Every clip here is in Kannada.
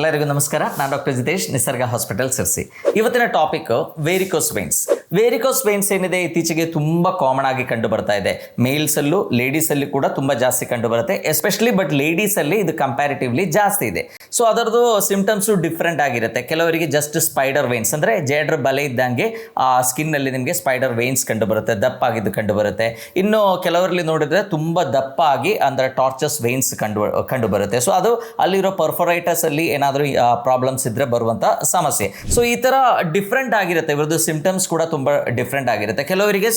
ಎಲ್ಲರಿಗೂ ನಮಸ್ಕಾರ. ನಾನು ಡಾಕ್ಟರ್ ಜಿತೇಶ್, ನಿಸರ್ಗ ಹಾಸ್ಪಿಟಲ್ ಸಿರ್ಸಿ. ಇವತ್ತಿನ ಟಾಪಿಕ್ ವೇರಿಕೋಸ್ ವೇನ್ಸ್. ವೇರಿಕೋಸ್ ವೇನ್ಸ್ ಏನಿದೆ ಇತ್ತೀಚೆಗೆ ತುಂಬ ಕಾಮನ್ ಆಗಿ ಕಂಡು ಬರ್ತಾ ಇದೆ. ಮೇಲ್ಸಲ್ಲೂ ಲೇಡೀಸಲ್ಲಿ ಕೂಡ ತುಂಬ ಜಾಸ್ತಿ ಕಂಡು ಬರುತ್ತೆ, ಎಸ್ಪೆಷಲಿ ಬಟ್ ಲೇಡೀಸಲ್ಲಿ ಇದು ಕಂಪ್ಯಾರಿಟಿವ್ಲಿ ಜಾಸ್ತಿ ಇದೆ. ಸೊ ಅದರದ್ದು ಸಿಂಪ್ಟಮ್ಸು ಡಿಫ್ರೆಂಟ್ ಆಗಿರುತ್ತೆ. ಕೆಲವರಿಗೆ ಜಸ್ಟ್ ಸ್ಪೈಡರ್ ವೇನ್ಸ್ ಅಂದರೆ ಜೇಡ್ರ ಬಲೆ ಇದ್ದಂಗೆ ಆ ಸ್ಕಿನ್ನಲ್ಲಿ ನಿಮಗೆ ಸ್ಪೈಡರ್ ವೇನ್ಸ್ ಕಂಡು ಬರುತ್ತೆ, ದಪ್ಪ ಆಗಿದ್ದು ಕಂಡು ಬರುತ್ತೆ. ಇನ್ನು ಕೆಲವರಲ್ಲಿ ನೋಡಿದ್ರೆ ತುಂಬ ದಪ್ಪ ಆಗಿ ಅಂದರೆ ಟಾರ್ಚಸ್ ವೇನ್ಸ್ ಕಂಡು ಬರುತ್ತೆ. ಸೊ ಅದು ಅಲ್ಲಿರೋ ಪರ್ಫೊರೈಟಸ್ ಅಲ್ಲಿ ಏನಾದರೂ ಪ್ರಾಬ್ಲಮ್ಸ್ ಇದ್ರೆ ಬರುವಂಥ ಸಮಸ್ಯೆ. ಸೊ ಈ ಥರ ಡಿಫ್ರೆಂಟ್ ಆಗಿರುತ್ತೆ, ಇವ್ರದ್ದು ಸಿಂಪ್ಟಮ್ಸ್ ಕೂಡ ತುಂಬ ಡಿಫ್ರೆಂಟ್ ಆಗಿರುತ್ತೆ. ಕೆಲವರಿಗೆ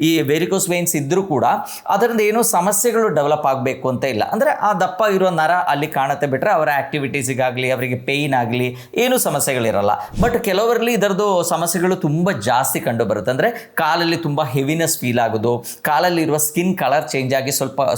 ಈ ವೇರಿಕೋಸ್ ವೇನ್ಸ್ ಇದ್ದರೂ ಕೂಡ ಅದರಿಂದ ಏನೋ ಸಮಸ್ಯೆಗಳು ಡೆವಲಪ್ ಆಗಬೇಕು ಅಂತ ಇಲ್ಲ. ಅಂದರೆ ಆ ದಪ್ಪ ಇರೋ ನರ ಅಲ್ಲಿ ಕಾಣುತ್ತೆ ಬಿಟ್ಟರೆ ಅವರ ಆಕ್ಟಿವಿಟೀಸಿಗಾಗಲಿ ಅವರಿಗೆ ಪೇಯ್ನ್ ಆಗಲಿ ಏನೂ ಸಮಸ್ಯೆಗಳಿರಲ್ಲ. ಬಟ್ ಕೆಲವರಲ್ಲಿ ಇದರದ್ದು ಸಮಸ್ಯೆಗಳು ತುಂಬ ಜಾಸ್ತಿ ಕಂಡು ಬರುತ್ತೆ. ಅಂದರೆ ಕಾಲಲ್ಲಿ ತುಂಬ ಹೆವಿನೆಸ್ ಫೀಲ್ ಆಗೋದು, ಕಾಲಲ್ಲಿರುವ ಸ್ಕಿನ್ ಕಲರ್ ಚೇಂಜ್ ಆಗಿ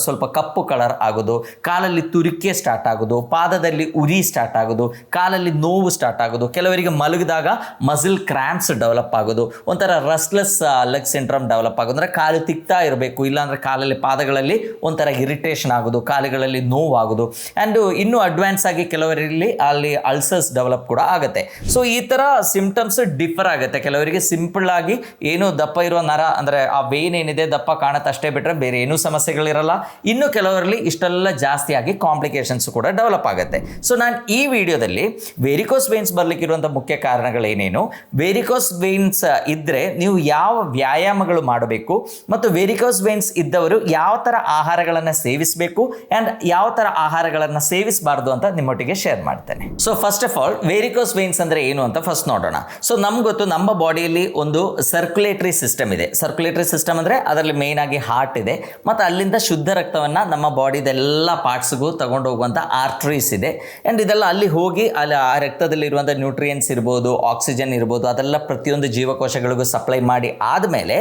ಸ್ವಲ್ಪ ಕಪ್ಪು ಕಲರ್ ಆಗೋದು, ಕಾಲಲ್ಲಿ ತುರಿಕೆ ಸ್ಟಾರ್ಟ್ ಆಗೋದು, ಪಾದದಲ್ಲಿ ಉರಿ ಸ್ಟಾರ್ಟ್ ಆಗೋದು, ಕಾಲಲ್ಲಿ ನೋವು ಸ್ಟಾರ್ಟ್ ಆಗೋದು, ಕೆಲವರಿಗೆ ಮಲಗಿದಾಗ ಮಸಿಲ್ ಕ್ರ್ಯಾಂಪ್ಸ್ ಡೆವಲಪ್ ಆಗೋದು, ಒಂಥರ ರೆಸ್ಟ್ಲೆಸ್ ಲೆಗ್ ಸಿಂಡ್ರೋಮ್ ಡೆವಲಪ್ ಆಗೋದು. ಅಂದರೆ ಕಾಲು ತಿಕ್ತಾ ಇರಬೇಕು, ಇಲ್ಲಾಂದರೆ ಕಾಲಲ್ಲಿ ಪಾದಗಳಲ್ಲಿ ಒಂಥರ ಇರಿಟೇಷನ್ ಆಗೋದು, ಕಾಲುಗಳಲ್ಲಿ ನೋವು ಆಗೋದು. ಆ್ಯಂಡ್ ಇನ್ನೂ ಅಡ್ವಾನ್ಸ್ ಆಗಿ ಕೆಲವರಲ್ಲಿ ಅಲ್ಲಿ ಅಲ್ಸರ್ಸ್ ಡೆವಲಪ್ ಕೂಡ ಆಗುತ್ತೆ. ಸೊ ಈ ಥರ ಸಿಂಪ್ಟಮ್ಸ್ ಡಿಫರ್ ಆಗುತ್ತೆ. ಕೆಲವರಿಗೆ ಸಿಂಪಲ್ ಆಗಿ ಏನು ದಪ್ಪ ಇರೋ ನರ ಅಂದರೆ ಆ ವೇನ್ ಏನಿದೆ ದಪ್ಪ ಕಾಣುತ್ತೆ ಅಷ್ಟೇ ಬಿಟ್ಟರೆ ಬೇರೆ ಏನೂ ಸಮಸ್ಯೆಗಳಿರಲ್ಲ. ಇನ್ನು ಕೆಲವರಲ್ಲಿ ಇಷ್ಟೆಲ್ಲ ಜಾಸ್ತಿ ಆಗಿ ಕಾಂಪ್ಲಿಕೇಶನ್ಸ್ ಕೂಡ ಡೆವಲಪ್ ಆಗುತ್ತೆ. ಸೊ ನಾನು ಈ ವಿಡಿಯೋದಲ್ಲಿ ವೇರಿಕೋಸ್ ವೇನ್ಸ್ ಬರಲಿಕ್ಕಿರುವಂಥ ಮುಖ್ಯ ಕಾರಣಗಳೇನೇನು, ವೇರಿಕೋಸ್ ವೇನ್ಸ್ ಇದ್ದರೆ ನೀವು ಯಾವ ವ್ಯಾಯಾಮಗಳು ಮಾಡಬೇಕು, ಮತ್ತು ವೇರಿಕೋಸ್ ವೇನ್ಸ್ ಇದ್ದವರು ಯಾವ ಥರ ಆಹಾರಗಳನ್ನು ಸೇವಿಸಬೇಕು ಆ್ಯಂಡ್ ಯಾವ ಥರ ಆಹಾರಗಳನ್ನು ಸೇವಿಸಬಾರ್ದು ಅಂತ ನಿಮ್ಮೊಟ್ಟಿಗೆ ಶೇರ್ ಮಾಡ್ತೇನೆ. So first of all ವೇರಿಕೋಸ್ veins ಅಂದರೆ ಏನು ಅಂತ ಫಸ್ಟ್ ನೋಡೋಣ. ಸೊ ನಮ್ಗೆ ಗೊತ್ತು, ನಮ್ಮ ಬಾಡಿಯಲ್ಲಿ ಒಂದು ಸರ್ಕ್ಯುಲೇಟರಿ ಸಿಸ್ಟಮ್ ಇದೆ. ಸರ್ಕ್ಯುಲೇಟರಿ ಸಿಸ್ಟಮ್ ಅಂದರೆ ಅದರಲ್ಲಿ ಮೇಯ್ನ್ ಆಗಿ ಹಾರ್ಟ್ ಇದೆ, ಮತ್ತು ಅಲ್ಲಿಂದ ಶುದ್ಧ ರಕ್ತವನ್ನು ನಮ್ಮ ಬಾಡಿದೆಲ್ಲ ಪಾರ್ಟ್ಸ್ಗೂ ತಗೊಂಡು ಹೋಗುವಂಥ ಆರ್ಟ್ರೀಸ್ ಇದೆ. ಆ್ಯಂಡ್ ಇದೆಲ್ಲ ಅಲ್ಲಿ ಹೋಗಿ ಅಲ್ಲಿ ಆ ರಕ್ತದಲ್ಲಿರುವಂಥ ನ್ಯೂಟ್ರಿಯೆಂಟ್ಸ್ ಇರ್ಬೋದು, ಆಕ್ಸಿಜನ್ ಇರ್ಬೋದು, ಅದೆಲ್ಲ ಪ್ರತಿಯೊಂದು ಜೀವಕೋಶಗಳಿಗೂ ಸಪ್ಲೈ ಮಾಡಿ ಆದಮೇಲೆ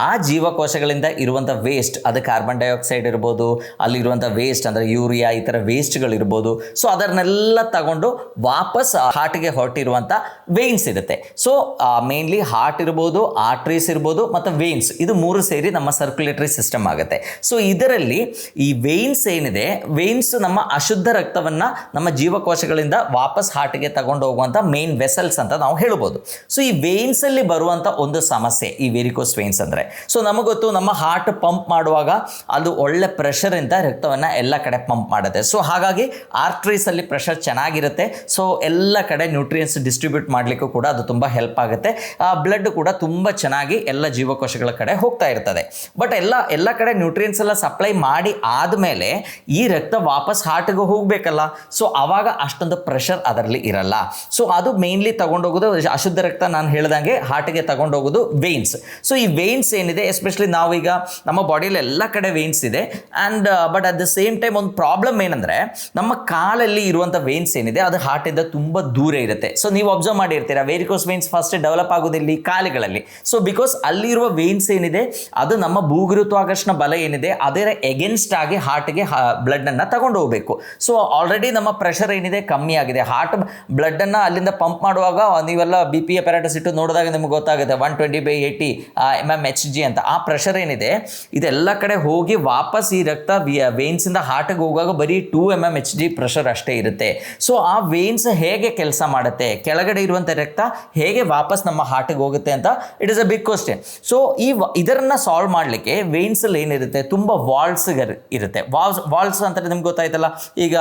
ಆ ಜೀವಕೋಶಗಳಿಂದ ಇರುವಂಥ ವೇಸ್ಟ್, ಅದು ಕಾರ್ಬನ್ ಡೈಆಕ್ಸೈಡ್ ಇರ್ಬೋದು, ಅಲ್ಲಿರುವಂಥ ವೇಸ್ಟ್ ಅಂದರೆ ಯೂರಿಯಾ ಈ ಥರ ವೇಸ್ಟ್ಗಳಿರ್ಬೋದು. ಸೊ ಅದನ್ನೆಲ್ಲ ತಗೊಂಡು ವಾಪಸ್ ಹಾರ್ಟ್ಗೆ ಹೊರಟಿರುವಂಥ ವೇನ್ಸ್ ಇರುತ್ತೆ. ಸೊ ಮೇನ್ಲಿ ಹಾರ್ಟ್ ಇರ್ಬೋದು, ಆರ್ಟ್ರೀಸ್ ಇರ್ಬೋದು ಮತ್ತು ವೇನ್ಸ್, ಇದು ಮೂರು ಸೇರಿ ನಮ್ಮ ಸರ್ಕ್ಯುಲೇಟರಿ ಸಿಸ್ಟಮ್ ಆಗುತ್ತೆ. ಸೊ ಇದರಲ್ಲಿ ಈ ವೇನ್ಸ್ ಏನಿದೆ, ವೇನ್ಸ್ ನಮ್ಮ ಅಶುದ್ಧ ರಕ್ತವನ್ನು ನಮ್ಮ ಜೀವಕೋಶಗಳಿಂದ ವಾಪಸ್ ಹಾರ್ಟ್ಗೆ ತಗೊಂಡು ಹೋಗುವಂಥ ಮೇನ್ ವೆಸಲ್ಸ್ ಅಂತ ನಾವು ಹೇಳ್ಬೋದು. ಸೊ ಈ ವೇನ್ಸಲ್ಲಿ ಬರುವಂಥ ಒಂದು ಸಮಸ್ಯೆ ಈ ವೇರಿಕೋಸ್ ವೇನ್ಸ್ ಅಂದರೆ, ಸೊ ನಮಗೆ ಗೊತ್ತು, ನಮ್ಮ ಹಾರ್ಟ್ ಪಂಪ್ ಮಾಡುವಾಗ ಅದು ಒಳ್ಳೆ ಪ್ರೆಷರಿಂದ ರಕ್ತವನ್ನು ಎಲ್ಲ ಕಡೆ ಪಂಪ್ ಮಾಡುತ್ತೆ. ಸೊ ಹಾಗಾಗಿ ಆರ್ಟ್ರೀಸಲ್ಲಿ ಪ್ರೆಷರ್ ಚೆನ್ನಾಗಿರುತ್ತೆ. ಸೊ ಎಲ್ಲ ಕಡೆ ನ್ಯೂಟ್ರಿಯೆಂಟ್ಸ್ ಡಿಸ್ಟ್ರಿಬ್ಯೂಟ್ ಮಾಡಲಿಕ್ಕೂ ಕೂಡ ಅದು ತುಂಬ ಹೆಲ್ಪ್ ಆಗುತ್ತೆ. ಬ್ಲಡ್ ಕೂಡ ತುಂಬ ಚೆನ್ನಾಗಿ ಎಲ್ಲ ಜೀವಕೋಶಗಳ ಕಡೆ ಹೋಗ್ತಾ ಇರ್ತದೆ. ಬಟ್ ಎಲ್ಲ ಕಡೆ ನ್ಯೂಟ್ರಿಯೆಂಟ್ಸ್ ಎಲ್ಲ ಸಪ್ಲೈ ಮಾಡಿ ಆದಮೇಲೆ ಈ ರಕ್ತ ವಾಪಸ್ ಹಾರ್ಟ್ಗೆ ಹೋಗಬೇಕಲ್ಲ. ಸೊ ಆವಾಗ ಅಷ್ಟೊಂದು ಪ್ರೆಷರ್ ಅದರಲ್ಲಿ ಇರಲ್ಲ. ಸೊ ಅದು ಮೇನ್ಲಿ ತಗೊಂಡೋಗೋದು ಅಶುದ್ಧ ರಕ್ತ, ನಾನು ಹೇಳ್ದಂಗೆ ಹಾರ್ಟ್ಗೆ ತಗೊಂಡೋಗೋದು ವೇನ್ಸ್. ಸೊ ಈ ವೇನ್ಸ್ ಏನಿದೆ, ಎಸ್ಪೆಷಲಿ ನಾವೀಗ ನಮ್ಮ ಬಾಡಿಯಲ್ಲಿ ಎಲ್ಲ ಕಡೆ ವೇನ್ಸ್ ಇದೆ. And but at the same time ಒಂದು ಪ್ರಾಬ್ಲಮ್ ಏನಂದರೆ, ನಮ್ಮ ಕಾಲಲ್ಲಿ ಇರುವಂಥ ವೇನ್ಸ್ ಏನಿದೆ ಅದು ಹಾರ್ಟಿಂದ ತುಂಬ ದೂರ ಇರುತ್ತೆ. ಸೊ ನೀವು ಅಬ್ಸರ್ವ್ ಮಾಡಿರ್ತೀರ, ವೇರಿಕೋಸ್ ವೇನ್ಸ್ ಫಸ್ಟ್ ಡೆವಲಪ್ ಆಗೋದಿಲ್ಲಿ ಕಾಲುಗಳಲ್ಲಿ. ಸೊ ಬಿಕಾಸ್ ಅಲ್ಲಿರುವ ವೇನ್ಸ್ ಏನಿದೆ ಅದು ನಮ್ಮ ಭೂಗುರುತ್ವಾಕರ್ಷಣ ಬಲ ಏನಿದೆ ಅದರ ಎಗೇನ್ಸ್ಟ್ ಆಗಿ ಹಾರ್ಟ್ಗೆ ಬ್ಲಡ್ಡನ್ನು ತಗೊಂಡು ಹೋಗಬೇಕು. ಸೊ ಆಲ್ರೆಡಿ ನಮ್ಮ ಪ್ರೆಷರ್ ಏನಿದೆ ಕಮ್ಮಿ ಆಗಿದೆ. ಹಾರ್ಟ್ ಬ್ಲಡ್ಡನ್ನು ಅಲ್ಲಿಂದ ಪಂಪ್ ಮಾಡುವಾಗ ನೀವೆಲ್ಲ ಬಿ ಪಿ ಅಪ್ಯಾರಟಸ್ ಇಟ್ಟು ನೋಡಿದಾಗ ನಿಮ್ಗೆ ಗೊತ್ತಾಗುತ್ತೆ 120/80 mmHg ಅಂತ. ಆ ಪ್ರೆಷರ್ ಏನಿದೆ ಇದೆಲ್ಲ ಕಡೆ ಹೋಗಿ ವಾಪಸ್ ಈ ರಕ್ತ ವೇನ್ಸಿಂದ ಹಾರ್ಟ್ಗೆ ಹೋಗುವಾಗ ಬರೀ 2 mmHg ಪ್ರೆಷರ್ ಅಷ್ಟೇ ಇರುತ್ತೆ. ಸೊ ಆ ವೇನ್ಸ್ ಹೇಗೆ ಕೆಲಸ ಮಾಡುತ್ತೆ, ಕೆಳಗಡೆ ಇರುವಂಥ ರಕ್ತ ಹೇಗೆ ವಾಪಸ್ ನಮ್ಮ ಹಾರ್ಟ್ಗೆ ಹೋಗುತ್ತೆ ಅಂತ it is a big question. So ಇದರನ್ನು ಸಾಲ್ವ್ ಮಾಡಲಿಕ್ಕೆ ವೇನ್ಸಲ್ಲಿ ಏನಿರುತ್ತೆ, ತುಂಬ ವಾಲ್ಸ್ ಇರುತ್ತೆ. ವಾಲ್ಸ್ ಅಂತ ನಿಮ್ಗೆ ಗೊತ್ತಾಯ್ತಲ್ಲ, ಈಗ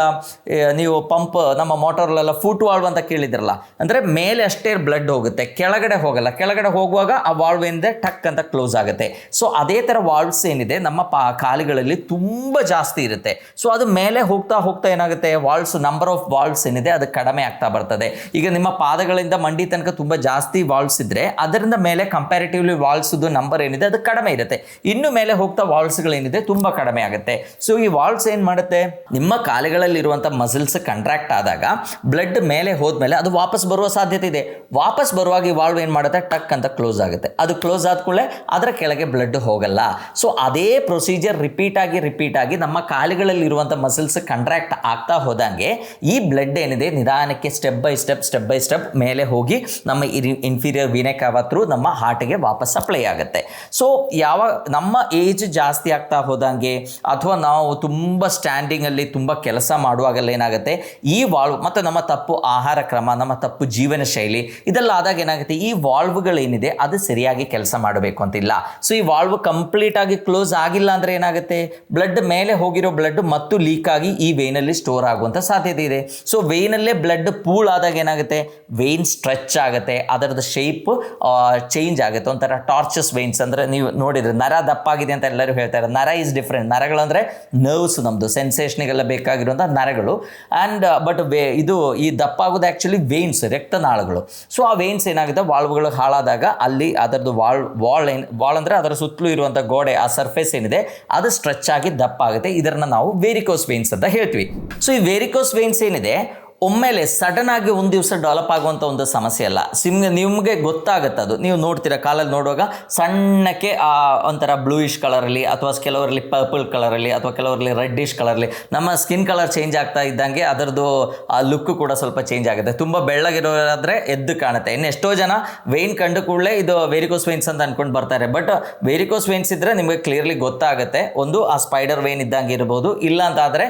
ನೀವು ಪಂಪ್ ನಮ್ಮ ಮೋಟರ್ಲೆಲ್ಲ ಫುಟ್ ವಾಲ್ವ್ ಅಂತ ಕೇಳಿದ್ರಲ್ಲ, ಅಂದರೆ ಮೇಲೆ ಅಷ್ಟೇ ಬ್ಲಡ್ ಹೋಗುತ್ತೆ, ಕೆಳಗಡೆ ಹೋಗಲ್ಲ. ಕೆಳಗಡೆ ಹೋಗುವಾಗ ಆ ವಾಲ್ವ್ ಏನಿದೆ ಟಕ್ ಅಂತ ಕ್ಲೋಸ್ ಆಗುತ್ತೆ. ಸೊ ಅದೇ ಥರ ವಾಲ್ವ್ಸ್ ಏನಿದೆ ನಮ್ಮ ಕಾಲುಗಳಲ್ಲಿ ತುಂಬ ಜಾಸ್ತಿ ಇರುತ್ತೆ. ಸೊ ಅದು ಮೇಲೆ ಹೋಗ್ತಾ ಹೋಗ್ತಾ ಏನಾಗುತ್ತೆ, ವಾಲ್ವ್ಸ್ ನಂಬರ್ ಆಫ್ ವಾಲ್ವ್ಸ್ ಏನಿದೆ ಅದು ಕಡಿಮೆ ಆಗ್ತಾ ಬರ್ತದೆ. ಈಗ ನಿಮ್ಮ ಪಾದಗಳಿಂದ ಮಂಡಿ ತನಕ ತುಂಬ ಜಾಸ್ತಿ ವಾಲ್ವ್ಸ್ ಇದ್ದರೆ ಅದರಿಂದ ಮೇಲೆ ಕಂಪ್ಯಾರಿಟಿವ್ಲಿ ವಾಲ್ವ್ಸ್ದು ನಂಬರ್ ಏನಿದೆ ಅದು ಕಡಿಮೆ ಇರುತ್ತೆ. ಇನ್ನು ಮೇಲೆ ಹೋಗ್ತಾ ವಾಲ್ವ್ಸ್ಗಳೇನಿದೆ ತುಂಬ ಕಡಿಮೆ ಆಗುತ್ತೆ. ಸೊ ಈ ವಾಲ್ವ್ಸ್ ಏನು ಮಾಡುತ್ತೆ, ನಿಮ್ಮ ಕಾಲುಗಳಲ್ಲಿರುವಂಥ ಮಸಲ್ಸ್ ಕಂಟ್ರಾಕ್ಟ್ ಆದಾಗ ಬ್ಲಡ್ ಮೇಲೆ ಹೋದ್ಮೇಲೆ ಅದು ವಾಪಸ್ ಬರುವ ಸಾಧ್ಯತೆ ಇದೆ. ವಾಪಸ್ ಬರುವಾಗ ಈ ವಾಲ್ವ್ ಏನು ಮಾಡುತ್ತೆ, ಟಕ್ ಅಂತ ಕ್ಲೋಸ್ ಆಗುತ್ತೆ. ಅದು ಕ್ಲೋಸ್ ಆದ ಕೂಡಲೇ ಅದರ ಕೆಳಗೆ ಬ್ಲಡ್ ಹೋಗಲ್ಲ. ಸೊ ಅದೇ ಪ್ರೊಸೀಜರ್ ರಿಪೀಟ್ ಆಗಿ ನಮ್ಮ ಕಾಲುಗಳಲ್ಲಿ ಇರುವಂಥ ಮಸಲ್ಸ್ ಕಂಟ್ರಾಕ್ಟ್ ಆಗ್ತಾ ಹೋದಂಗೆ ಈ ಬ್ಲಡ್ ಏನಿದೆ ನಿಧಾನಕ್ಕೆ ಸ್ಟೆಪ್ ಬೈ ಸ್ಟೆಪ್ ಮೇಲೆ ಹೋಗಿ ನಮ್ಮ ಇನ್ಫೀರಿಯರ್ ವೀನೆ ಕಾವಾ ಥ್ರೂ ನಮ್ಮ ಹಾರ್ಟ್ಗೆ ವಾಪಸ್ ಸಪ್ಲೈ ಆಗುತ್ತೆ. ಸೊ ನಮ್ಮ ಏಜ್ ಜಾಸ್ತಿ ಆಗ್ತಾ ಹೋದಂಗೆ ಅಥವಾ ನಾವು ತುಂಬ ಸ್ಟ್ಯಾಂಡಿಂಗಲ್ಲಿ ತುಂಬ ಕೆಲಸ ಮಾಡುವಾಗೆಲ್ಲ ಏನಾಗುತ್ತೆ, ಈ ವಾಲ್ವ್ ಮತ್ತು ನಮ್ಮ ತಪ್ಪು ಆಹಾರ ಕ್ರಮ, ನಮ್ಮ ತಪ್ಪು ಜೀವನ ಶೈಲಿ ಇದೆಲ್ಲ ಆದಾಗ ಏನಾಗುತ್ತೆ, ಈ ವಾಲ್ವ್ಗಳೇನಿದೆ ಅದು ಸರಿಯಾಗಿ ಕೆಲಸ ಮಾಡಬೇಕು ಅಂತಿಲ್ಲ. ಸೊ ಈ ವಾಲ್ವ್ ಕಂಪ್ಲೀಟ್ ಆಗಿ ಕ್ಲೋಸ್ ಆಗಿಲ್ಲ ಅಂದರೆ ಏನಾಗುತ್ತೆ, ಬ್ಲಡ್ ಮೇಲೆ ಹೋಗಿರೋ ಬ್ಲಡ್ ಮತ್ತು ಲೀಕ್ ಆಗಿ ಈ ವೇನಲ್ಲಿ ಸ್ಟೋರ್ ಆಗುವಂಥ ಸಾಧ್ಯತೆ ಇದೆ. ಸೊ ವೇನಲ್ಲೇ ಬ್ಲಡ್ ಪೂಲ್ ಆದಾಗ ಏನಾಗುತ್ತೆ, ವೇನ್ ಸ್ಟ್ರೆಚ್ ಆಗುತ್ತೆ, ಅದರದ್ದು ಶೇಪ್ ಚೇಂಜ್ ಆಗುತ್ತೆ. ಒಂಥರ ಟಾರ್ಚಸ್ ವೇನ್ಸ್ ಅಂದರೆ ನೀವು ನೋಡಿದ್ರೆ ನರ ದಪ್ಪಾಗಿದೆ ಅಂತ ಎಲ್ಲರೂ ಹೇಳ್ತಾರೆ. ನರ ಈಸ್ ಡಿಫ್ರೆಂಟ್. ನರಗಳು ಅಂದರೆ ನರ್ವ್ಸ್, ನಮ್ಮದು ಸೆನ್ಸೇಷನ್ಗೆಲ್ಲ ಬೇಕಾಗಿರುವಂಥ ನರಗಳು. ಆ್ಯಂಡ್ ಬಟ್ ಇದು ಈ ದಪ್ಪಾಗೋದು ಆ್ಯಕ್ಚುಲಿ ವೇನ್ಸ್, ರಕ್ತನಾಳಗಳು. ಸೊ ಆ ವೇನ್ಸ್ ಏನಾಗುತ್ತೆ, ವಾಲ್ವ್ಗಳು ಹಾಳಾದಾಗ ಅಲ್ಲಿ ಅದರದ್ದು ವಾಲ್ ಅಂದರೆ ಅದರ ಸುತ್ತಲೂ ಇರುವಂಥ ಗೋಡೆ, ಆ ಸರ್ಫೇಸ್ ಏನಿದೆ ಅದು ಸ್ಟ್ರೆಚ್ ಆಗಿ ದಪ್ಪ ಆಗುತ್ತೆ. ಇದನ್ನು ನಾವು ವೇರಿಕೋಸ್ ವೇನ್ಸ್ ಅಂತ ಹೇಳ್ತೀವಿ. ಸೊ ಈ ವೇರಿಕೋಸ್ ವೇನ್ಸ್ ಏನಿದೆ ಒಮ್ಮೆಲೆ ಸಡನ್ ಆಗಿ ಒಂದು ದಿವಸ ಡೆವಲಪ್ ಆಗುವಂಥ ಒಂದು ಸಮಸ್ಯೆ ಅಲ್ಲ. ನಿಮಗೆ ಗೊತ್ತಾಗುತ್ತೆ. ಅದು ನೀವು ನೋಡ್ತೀರಾ, ಕಾಲಲ್ಲಿ ನೋಡುವಾಗ ಸಣ್ಣಕ್ಕೆ ಒಂಥರ ಬ್ಲೂಯಿಶ್ ಕಲರಲ್ಲಿ ಅಥವಾ ಕೆಲವರಲ್ಲಿ ಪರ್ಪಲ್ ಕಲರಲ್ಲಿ ಅಥವಾ ಕೆಲವರಲ್ಲಿ ರೆಡ್ಡಿಶ್ ಕಲರಲ್ಲಿ ನಮ್ಮ ಸ್ಕಿನ್ ಕಲರ್ ಚೇಂಜ್ ಆಗ್ತಾ ಇದ್ದಂಗೆ ಅದರದ್ದು ಆ ಲುಕ್ ಕೂಡ ಸ್ವಲ್ಪ ಚೇಂಜ್ ಆಗುತ್ತೆ. ತುಂಬ ಬೆಳ್ಳಗಿರೋರಾದರೆ ಎದ್ದು ಕಾಣುತ್ತೆ. ಇನ್ನು ಎಷ್ಟೋ ಜನ ವೇನ್ ಕಂಡು ಕೂಡಲೇ ಇದು ವೇರಿಕೋಸ್ ವೇನ್ಸ್ ಅಂತ ಅಂದ್ಕೊಂಡು ಬರ್ತಾರೆ. ಬಟ್ ವೇರಿಕೋಸ್ ವೇನ್ಸ್ ಇದ್ದರೆ ನಿಮಗೆ ಕ್ಲಿಯರ್ಲಿ ಗೊತ್ತಾಗುತ್ತೆ. ಒಂದು ಆ ಸ್ಪೈಡರ್ ವೇನ್ ಇದ್ದಂಗೆ ಇರ್ಬೋದು, ಇಲ್ಲ ಅಂತಾದರೆ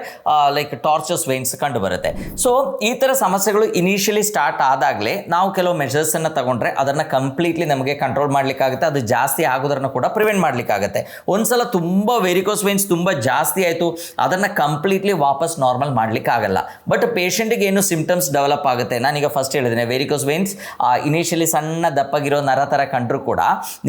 ಲೈಕ್ ಟಾರ್ಚಸ್ ವೇನ್ಸ್ ಕಂಡು ಬರುತ್ತೆ. ಸೊ ಈ ಥರ ಸಮಸ್ಯೆಗಳು ಇನಿಷಿಯಲಿ ಸ್ಟಾರ್ಟ್ ಆದಾಗಲೇ ನಾವು ಕೆಲವು ಮೆಷರ್ಸನ್ನು ತಗೊಂಡ್ರೆ ಅದನ್ನು ಕಂಪ್ಲೀಟ್ಲಿ ನಮಗೆ ಕಂಟ್ರೋಲ್ ಮಾಡಲಿಕ್ಕಾಗುತ್ತೆ. ಅದು ಜಾಸ್ತಿ ಆಗೋದನ್ನು ಕೂಡ ಪ್ರಿವೆಂಟ್ ಮಾಡಲಿಕ್ಕಾಗುತ್ತೆ. ಒಂದ್ಸಲ ತುಂಬ ವೇರಿಕೋಸ್ ವೇನ್ಸ್ ತುಂಬ ಜಾಸ್ತಿ ಆಯಿತು, ಅದನ್ನು ಕಂಪ್ಲೀಟ್ಲಿ ವಾಪಸ್ ನಾರ್ಮಲ್ ಮಾಡಲಿಕ್ಕಾಗಲ್ಲ. ಬಟ್ ಪೇಷಂಟಿಗೆ ಏನು ಸಿಂಪ್ಟಮ್ಸ್ ಡೆವಲಪ್ ಆಗುತ್ತೆ, ನಾನೀಗ ಫಸ್ಟ್ ಹೇಳಿದ್ದೇನೆ, ವೇರಿಕೋಸ್ ವೇನ್ಸ್ ಇನಿಷಿಯಲಿ ಸಣ್ಣ ದಪ್ಪಗಿರೋ ನರ ಥರ ಕಂಡ್ರೂ ಕೂಡ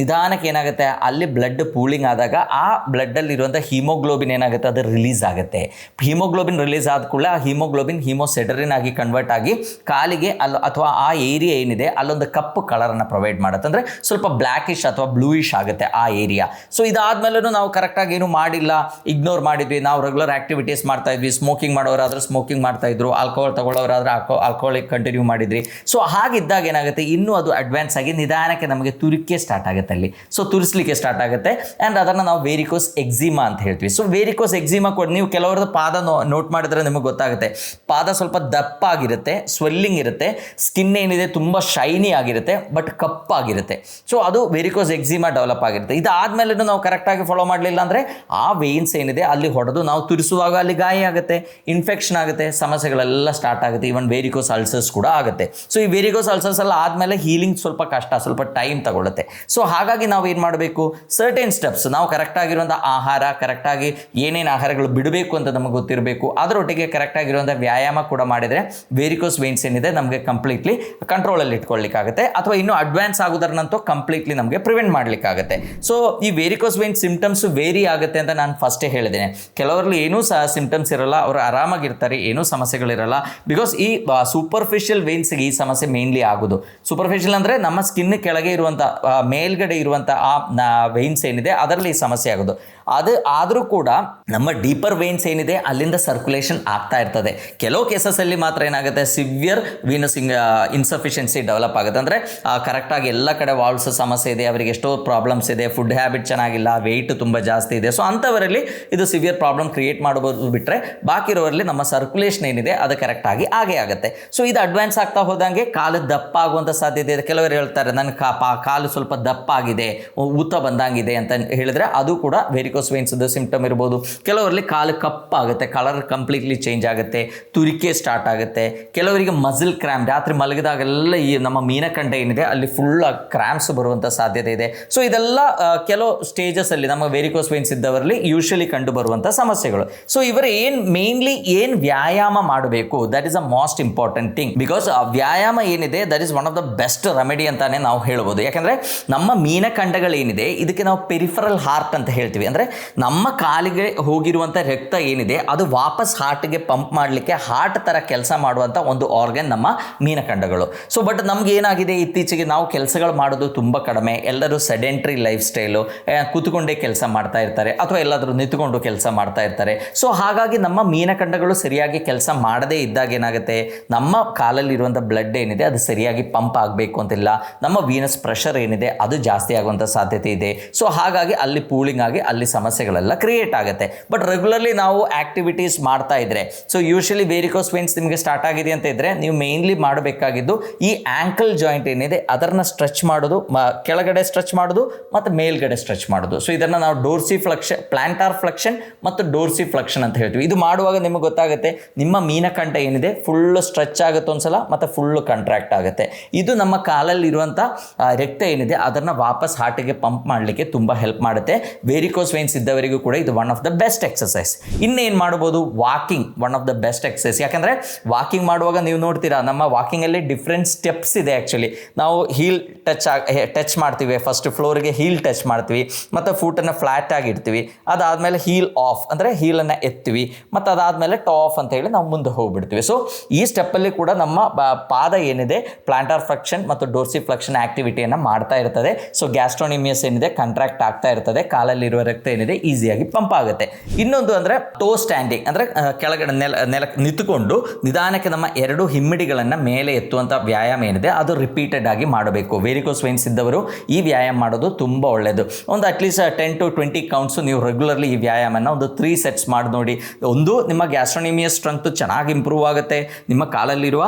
ನಿಧಾನಕ್ಕೆ ಏನಾಗುತ್ತೆ, ಅಲ್ಲಿ ಬ್ಲಡ್ ಪೂಲಿಂಗ್ ಆದಾಗ ಆ ಬ್ಲಡ್ಡಲ್ಲಿರುವಂಥ ಹೀಮೋಗ್ಲೋಬಿನ್ ಏನಾಗುತ್ತೆ, ಅದು ರಿಲೀಸ್ ಆಗುತ್ತೆ. ಹೀಮೋಗ್ಲೋಬಿನ್ ರಿಲೀಸ್ ಆದ ಕೂಡಲೇ ಆ ಹೀಮೋಗ್ಲೋಬಿನ್ ಹೀಮೋಸೆಡರಿನ್ ಆಗಿ ಕನ್ವರ್ಟ್ ಆಗಿ ಕಾಲಿಗೆ ಅಥವಾ ಆ ಏರಿಯಾ ಏನಿದೆ ಅಲ್ಲೊಂದು ಕಪ್ಪು ಕಲರನ್ನು ಪ್ರೊವೈಡ್ ಮಾಡುತ್ತೆ. ಅಂದರೆ ಸ್ವಲ್ಪ ಬ್ಲ್ಯಾಕಿಶ್ ಅಥವಾ ಬ್ಲೂಯಿಶ್ ಆಗುತ್ತೆ ಆ ಏರಿಯಾ. ಸೊ ಇದಾದ್ಮೇಲೂ ನಾವು ಕರೆಕ್ಟಾಗಿ ಏನು ಮಾಡಿಲ್ಲ, ಇಗ್ನೋರ್ ಮಾಡಿದ್ವಿ, ನಾವು ರೆಗ್ಯುಲರ್ ಆಕ್ಟಿವಿಟೀಸ್ ಮಾಡ್ತಾ ಇದ್ವಿ. ಸ್ಮೋಕಿಂಗ್ ಮಾಡೋರಾದ್ರೆ ಸ್ಮೋಕಿಂಗ್ ಮಾಡ್ತಾ ಇದ್ರು, ಆಲ್ಕೋಹಾಲ್ ತಗೊಳ್ಳೋರಾದ್ರೆ ಆಲ್ಕೋಹಾಲಿಗೆ ಕಂಟಿನ್ಯೂ ಮಾಡಿದ್ರಿ. ಸೊ ಹಾಗಿದ್ದಾಗ ಏನಾಗುತ್ತೆ, ಇನ್ನೂ ಅದು ಅಡ್ವಾನ್ಸ್ ಆಗಿ ನಿಧಾನಕ್ಕೆ ನಮಗೆ ತುರಿಕೆ ಸ್ಟಾರ್ಟ್ ಆಗುತ್ತೆ ಅಲ್ಲಿ. ಸೊ ತುರಿಸ್ಲಿಕ್ಕೆ ಸ್ಟಾರ್ಟ್ ಆಗುತ್ತೆ. ಆ್ಯಂಡ್ ಅದನ್ನು ನಾವು ವೇರಿಕೋಸ್ ಎಕ್ಸಿಮಾ ಅಂತ ಹೇಳ್ತೀವಿ. ಸೊ ವೇರಿಕೋಸ್ ಎಕ್ಸಿಮಾ ಕೂಡ ನೀವು ಕೆಲವರದ್ದು ಪಾದ ನೋಟ್ ಮಾಡಿದ್ರೆ ನಿಮಗೆ ಗೊತ್ತಾಗುತ್ತೆ. ಪಾದ ಸ್ವಲ್ಪ ದಪ್ಪ ಆಗಿರುತ್ತೆ, ಸ್ವೆಲ್ಲಿಂಗ್ ಇರುತ್ತೆ, ಸ್ಕಿನ್ ಏನಿದೆ ತುಂಬ ಶೈನಿ ಆಗಿರುತ್ತೆ, ಬಟ್ ಕಪ್ಪಾಗಿರುತ್ತೆ. ಸೊ ಅದು ವೆರಿಕೋಸ್ ಎಕ್ಸಿಮಾ ಡೆವಲಪ್ ಆಗಿರುತ್ತೆ. ಇದಾದ್ಮೇಲೆ ನಾವು ಕರೆಕ್ಟಾಗಿ ಫಾಲೋ ಮಾಡಲಿಲ್ಲ ಅಂದರೆ ಆ ವೇನ್ಸ್ ಏನಿದೆ ಅಲ್ಲಿ ಹೊಡೆದು ನಾವು ತುರಿಸುವಾಗ ಅಲ್ಲಿ ಗಾಯ ಆಗುತ್ತೆ, ಇನ್ಫೆಕ್ಷನ್ ಆಗುತ್ತೆ, ಸಮಸ್ಯೆಗಳೆಲ್ಲ ಸ್ಟಾರ್ಟ್ ಆಗುತ್ತೆ. ಈವನ್ ವೇರಿಕೋಸ್ ಅಲ್ಸರ್ಸ್ ಕೂಡ ಆಗುತ್ತೆ. ಸೊ ಈ ವೇರಿಕೋಸ್ ಅಲ್ಸರ್ಸ್ ಎಲ್ಲ ಆದಮೇಲೆ ಹೀಲಿಂಗ್ ಸ್ವಲ್ಪ ಕಷ್ಟ, ಸ್ವಲ್ಪ ಟೈಮ್ ತಗೊಳುತ್ತೆ. ಸೊ ಹಾಗಾಗಿ ನಾವು ಏನು ಮಾಡಬೇಕು, ಸರ್ಟೇನ್ ಸ್ಟೆಪ್ಸ್, ನಾವು ಕರೆಕ್ಟಾಗಿರುವಂಥ ಆಹಾರ, ಕರೆಕ್ಟಾಗಿ ಏನೇನು ಆಹಾರಗಳು ಬಿಡಬೇಕು ಅಂತ ನಮಗೆ ಗೊತ್ತಿರಬೇಕು. ಅದರೊಟ್ಟಿಗೆ ಕರೆಕ್ಟಾಗಿರುವಂಥ ವ್ಯಾಯಾಮ ಕೂಡ ಮಾಡಿದರೆ ವೇರಿಕೋಸ್ ವೇನ್ಸ್ ಏನಿದೆ ನಮಗೆ ಕಂಪ್ಲೀಟ್ಲಿ ಕಂಟ್ರೋಲಲ್ಲಿ ಇಟ್ಕೊಳ್ಳಿಕ್ಕಾಗುತ್ತೆ. ಅಥವಾ ಇನ್ನೂ ಅಡ್ವಾನ್ಸ್ ಆಗೋದನ್ನಂತೂ ಕಂಪ್ಲೀಟ್ಲಿ ನಮಗೆ ಪ್ರಿವೆಂಟ್ ಮಾಡಲಿಕ್ಕಾಗುತ್ತೆ. ಸೊ ಈ ವೇರಿಕೋಸ್ ವೇನ್ ಸಿಂಪ್ಟಮ್ಸು ವೇರಿ ಆಗುತ್ತೆ ಅಂತ ನಾನು ಫಸ್ಟೇ ಹೇಳಿದ್ದೇನೆ. ಕೆಲವರಲ್ಲಿ ಏನೂ ಸಹ ಸಿಂಪ್ಟಮ್ಸ್ ಇರಲ್ಲ, ಅವರು ಆರಾಮಾಗಿರ್ತಾರೆ, ಏನೂ ಸಮಸ್ಯೆಗಳಿರಲ್ಲ. ಬಿಕಾಸ್ ಈ ಸೂಪರ್ಫಿಷಿಯಲ್ ವೇನ್ಸ್ಗೆ ಈ ಸಮಸ್ಯೆ ಮೇನ್ಲಿ ಆಗೋದು. ಸೂಪರ್ಫಿಷಿಯಲ್ ಅಂದರೆ ನಮ್ಮ ಸ್ಕಿನ್ ಕೆಳಗೆ ಇರುವಂಥ ಮೇಲ್ಗಡೆ ಇರುವಂಥ ಆ ವೇನ್ಸ್ ಏನಿದೆ ಅದರಲ್ಲಿ ಈ ಸಮಸ್ಯೆ ಆಗೋದು. ಅದು ಆದರೂ ಕೂಡ ನಮ್ಮ ಡೀಪರ್ ವೇನ್ಸ್ ಏನಿದೆ ಅಲ್ಲಿಂದ ಸರ್ಕ್ಯುಲೇಷನ್ ಆಗ್ತಾ ಇರ್ತದೆ. ಕೆಲವು ಕೇಸಸಲ್ಲಿ ಮಾತ್ರ ಏನಾಗುತ್ತೆ, ಸಿವಿಯರ್ ವೀನಸ್ ಇನ್ಸಫಿಷಿಯನ್ಸಿ ಡೆವಲಪ್ ಆಗುತ್ತೆ. ಅಂದರೆ ಕರೆಕ್ಟಾಗಿ ಎಲ್ಲ ಕಡೆ ವಾಲ್ವ್ಸ್ ಸಮಸ್ಯೆ ಇದೆ, ಅವರಿಗೆ ಎಷ್ಟೋ ಪ್ರಾಬ್ಲಮ್ಸ್ ಇದೆ, ಫುಡ್ ಹ್ಯಾಬಿಟ್ ಚೆನ್ನಾಗಿಲ್ಲ, ವೆಯ್ಟ್ ತುಂಬ ಜಾಸ್ತಿ ಇದೆ. ಸೊ ಅಂಥವರಲ್ಲಿ ಇದು ಸಿವಿಯರ್ ಪ್ರಾಬ್ಲಮ್ ಕ್ರಿಯೇಟ್ ಮಾಡ್ಬೋದು. ಬಿಟ್ಟರೆ ಬಾಕಿ ಇರೋರಲ್ಲಿ ನಮ್ಮ ಸರ್ಕ್ಯುಲೇಷನ್ ಏನಿದೆ ಅದು ಕರೆಕ್ಟಾಗಿ ಆಗೇ ಆಗುತ್ತೆ. ಸೊ ಇದು ಅಡ್ವಾನ್ಸ್ ಆಗ್ತಾ ಹೋದಂಗೆ ಕಾಲು ದಪ್ಪ ಆಗುವಂಥ ಸಾಧ್ಯತೆ ಇದೆ. ಕೆಲವರು ಹೇಳ್ತಾರೆ ನನ್ನ ಕಾಲು ಸ್ವಲ್ಪ ದಪ್ಪ ಆಗಿದೆ, ಊತ ಬಂದಂಗಿದೆ ಅಂತ ಹೇಳಿದ್ರೆ ಅದು ಕೂಡ ವೇರಿಕೋಸ್ ವೇನ್ಸ್ ಸಿಂಪ್ಟಮ್ ಇರ್ಬೋದು. ಕೆಲವರಲ್ಲಿ ಕಾಲು ಕಪ್ಪಾಗುತ್ತೆ, ಕಲರ್ ಕಂಪ್ಲೀಟ್ಲಿ ಚೇಂಜ್ ಆಗುತ್ತೆ, ತುರಿಕೆ ಸ್ಟಾರ್ಟ್ ಆಗುತ್ತೆ. ಕೆಲವರಿಗೆ ಮಸಲ್ ಕ್ರ್ಯಾಂಪ್, ರಾತ್ರಿ ಮಲಗಿದಾಗೆಲ್ಲ ಈ ನಮ್ಮ ಮೀನಕಂಡ ಏನಿದೆ ಅಲ್ಲಿ ಫುಲ್ ಕ್ರ್ಯಾಂಪ್ಸ್ ಬರುವಂಥ ಸಾಧ್ಯತೆ ಇದೆ. ಸೊ ಇದೆಲ್ಲ ಕೆಲವು ಸ್ಟೇಜಸಲ್ಲಿ ನಮ್ಮ ವೇರಿಕೋಸ್ ವೇನ್ಸ್ ಇದ್ದವರಲ್ಲಿ ಯೂಶಲಿ ಕಂಡು ಬರುವಂಥ ಸಮಸ್ಯೆಗಳು. ಸೊ ಇವರು ಮೇನ್ಲಿ ಏನು ವ್ಯಾಯಾಮ ಮಾಡಬೇಕು, that is a most important thing. Because ವ್ಯಾಯಾಮ ಏನಿದೆ that is one of the best remedy ಅಂತಾನೆ ನಾವು ಹೇಳ್ಬೋದು. ಯಾಕಂದರೆ ನಮ್ಮ ಮೀನಖಂಡಗಳೇನಿದೆ ಇದಕ್ಕೆ ನಾವು ಪೆರಿಫರಲ್ ಹಾರ್ಟ್ ಅಂತ ಹೇಳ್ತೀವಿ. ಅಂದರೆ ಅಂದರೆ ನಮ್ಮ ಕಾಲಿಗೆ ಹೋಗಿರುವಂಥ ರಕ್ತ ಏನಿದೆ ಅದು ವಾಪಸ್ ಹಾರ್ಟ್ಗೆ ಪಂಪ್ ಮಾಡಲಿಕ್ಕೆ ಹಾರ್ಟ್ ಥರ ಕೆಲಸ ಮಾಡುವಂಥ ಒಂದು ಆರ್ಗನ್ ನಮ್ಮ ಮೀನಖಂಡಗಳು. ಸೊ ಬಟ್ ನಮ್ಗೆ ಏನಾಗಿದೆ, ಇತ್ತೀಚೆಗೆ ನಾವು ಕೆಲಸಗಳು ಮಾಡೋದು ತುಂಬ ಕಡಿಮೆ. ಎಲ್ಲರೂ ಸೆಡೆಂಟ್ರಿ ಲೈಫ್ ಸ್ಟೈಲು, ಕೂತ್ಕೊಂಡೇ ಕೆಲಸ ಮಾಡ್ತಾ ಇರ್ತಾರೆ ಅಥವಾ ಎಲ್ಲಾದರೂ ನಿಂತುಕೊಂಡು ಕೆಲಸ ಮಾಡ್ತಾ ಇರ್ತಾರೆ. ಸೊ ಹಾಗಾಗಿ ನಮ್ಮ ಮೀನಖಂಡಗಳು ಸರಿಯಾಗಿ ಕೆಲಸ ಮಾಡದೇ ಇದ್ದಾಗ ಏನಾಗುತ್ತೆ, ನಮ್ಮ ಕಾಲಲ್ಲಿರುವಂಥ ಬ್ಲಡ್ ಏನಿದೆ ಅದು ಸರಿಯಾಗಿ ಪಂಪ್ ಆಗಬೇಕು ಅಂತಿಲ್ಲ. ನಮ್ಮ ವೀನಸ್ ಪ್ರೆಷರ್ ಏನಿದೆ ಅದು ಜಾಸ್ತಿ ಆಗುವಂಥ ಸಾಧ್ಯತೆ ಇದೆ. ಸೊ ಹಾಗಾಗಿ ಅಲ್ಲಿ ಪೂಲಿಂಗ್ ಆಗಿ ಅಲ್ಲಿ ಸಮಸ್ಯೆಗಳೆಲ್ಲ ಕ್ರಿಯೇಟ್ ಆಗುತ್ತೆ. ಬಟ್ ರೆಗ್ಯುಲರ್ಲಿ ನಾವು ಆಕ್ಟಿವಿಟೀಸ್ ಮಾಡ್ತಾ ಇದ್ರೆ, ಸೊ ಯೂಶಲಿ ವೇರಿಕೋಸ್ ವೇನ್ಸ್ ನಿಮಗೆ ಸ್ಟಾರ್ಟ್ ಆಗಿದೆ ಅಂತ ಇದ್ರೆ ನೀವು ಮೇನ್ಲಿ ಮಾಡಬೇಕಾಗಿದ್ದು ಈ ಆಂಕಲ್ ಜಾಯಿಂಟ್ ಏನಿದೆ ಅದನ್ನ ಸ್ಟ್ರೆಚ್ ಮಾಡೋದು, ಕೆಳಗಡೆ ಸ್ಟ್ರೆಚ್ ಮಾಡೋದು ಮತ್ತು ಮೇಲ್ಗಡೆ ಸ್ಟ್ರೆಚ್ ಮಾಡೋದು. ಸೊ ಇದನ್ನು ನಾವು ಡೋರ್ಸಿ ಫ್ಲೆಕ್ಷನ್, ಪ್ಲಾಂಟಾರ್ ಫ್ಲೆಕ್ಷನ್ ಮತ್ತು ಡೋರ್ಸಿ ಫ್ಲೆಕ್ಷನ್ ಅಂತ ಹೇಳ್ತೀವಿ. ಇದು ಮಾಡುವಾಗ ನಿಮಗೆ ಗೊತ್ತಾಗುತ್ತೆ ನಿಮ್ಮ ಮೀನಖಂಡ ಏನಿದೆ ಫುಲ್ಲು ಸ್ಟ್ರೆಚ್ ಆಗುತ್ತೆ ಒಂದ್ಸಲ ಮತ್ತು ಫುಲ್ಲು ಕಂಟ್ರಾಕ್ಟ್ ಆಗುತ್ತೆ. ಇದು ನಮ್ಮ ಕಾಲಲ್ಲಿರುವಂಥ ರಕ್ತ ಏನಿದೆ ಅದನ್ನು ವಾಪಸ್ ಹಾರ್ಟಿಗೆ ಪಂಪ್ ಮಾಡಲಿಕ್ಕೆ ತುಂಬ ಹೆಲ್ಪ್ ಮಾಡುತ್ತೆ. ವೇರಿಕೋಸ್ ವೇನ್ಸ್ ಇದ್ದವರಿಗೂ ಕೂಡ ಇದು one of the best exercise. ಇನ್ನೇನು ಮಾಡ್ಬೋದು, walking one of the best exercise. ಯಾಕಂದರೆ ವಾಕಿಂಗ್ ಮಾಡುವಾಗ ನೀವು ನೋಡ್ತೀರಾ ನಮ್ಮ ವಾಕಿಂಗಲ್ಲಿ ಡಿಫ್ರೆಂಟ್ ಸ್ಟೆಪ್ಸ್ ಇದೆ. ಆ್ಯಕ್ಚುಲಿ ನಾವು ಹೀಲ್ ಟಚ್ ಮಾಡ್ತೀವಿ, ಫಸ್ಟ್ ಫ್ಲೋರಿಗೆ ಹೀಲ್ ಟಚ್ ಮಾಡ್ತೀವಿ ಮತ್ತು ಫೂಟನ್ನು ಫ್ಲ್ಯಾಟ್ ಆಗಿ ಇಡ್ತೀವಿ. ಅದಾದಮೇಲೆ ಹೀಲ್ ಆಫ್ ಅಂದರೆ ಹೀಲನ್ನು ಎತ್ತೀವಿ ಮತ್ತು ಅದಾದಮೇಲೆ ಟಾಫ್ ಅಂತ ಹೇಳಿ ನಾವು ಮುಂದೆ ಹೋಗ್ಬಿಡ್ತೀವಿ. ಸೊ ಈ ಸ್ಟೆಪ್ಪಲ್ಲಿ ಕೂಡ ನಮ್ಮ ಪಾದ ಏನಿದೆ ಪ್ಲಾಂಟಾರ್ ಫ್ಲೆಕ್ಷನ್ ಮತ್ತು ಡೋರ್ಸಿ ಫ್ಲೆಕ್ಷನ್ ಆಕ್ಟಿವಿಟಿಯನ್ನು ಮಾಡ್ತಾ ಇರ್ತದೆ. ಸೊ ಗ್ಯಾಸ್ಟ್ರೋನಿಮಿಯಸ್ ಏನಿದೆ ಕಂಟ್ರಾಕ್ಟ್ ಆಗ್ತಾ ಇರ್ತದೆ, ಕಾಲಲ್ಲಿರುವ ರಕ್ತ ಏನಿದೆ ಈಸಿಯಾಗಿ ಪಂಪ್ ಆಗುತ್ತೆ. ಇನ್ನೊಂದು ಅಂದರೆ ಟೋ ಸ್ಟ್ಯಾಂಡಿಂಗ್ ಅಂದರೆ ಕೆಳಗಡೆ ನೆಲಕ್ಕೆ ನಿಂತುಕೊಂಡು ನಿಧಾನಕ್ಕೆ ನಮ್ಮ ಎರಡು ಹಿಮ್ಮಡಿಗಳನ್ನು ಮೇಲೆ ಎತ್ತುವಂಥ ವ್ಯಾಯಾಮ ಏನಿದೆ ಅದು ರಿಪೀಟೆಡ್ ಆಗಿ ಮಾಡಬೇಕು. ವೇರಿಕೋಸ್ ವೇನ್ಸ್ ಇದ್ದವರು ಈ ವ್ಯಾಯಾಮ ಮಾಡೋದು ತುಂಬ ಒಳ್ಳೆಯದು. ಒಂದು ಅಟ್ಲೀಸ್ಟ್ 10 to 20 ಕೌಂಟ್ಸು ನೀವು ರೆಗ್ಯುಲರ್ಲಿ ಈ ವ್ಯಾಯಾಮನ ಒಂದು 3 ಸೆಟ್ಸ್ ಮಾಡಿ ನೋಡಿ. ಒಂದು ನಿಮ್ಮ ಗ್ಯಾಸ್ಟ್ರೋನಿಮಿಯಸ್ ಸ್ಟ್ರೆಂತ್ ಚೆನ್ನಾಗಿ ಇಂಪ್ರೂವ್ ಆಗುತ್ತೆ, ನಿಮ್ಮ ಕಾಲಲ್ಲಿರುವ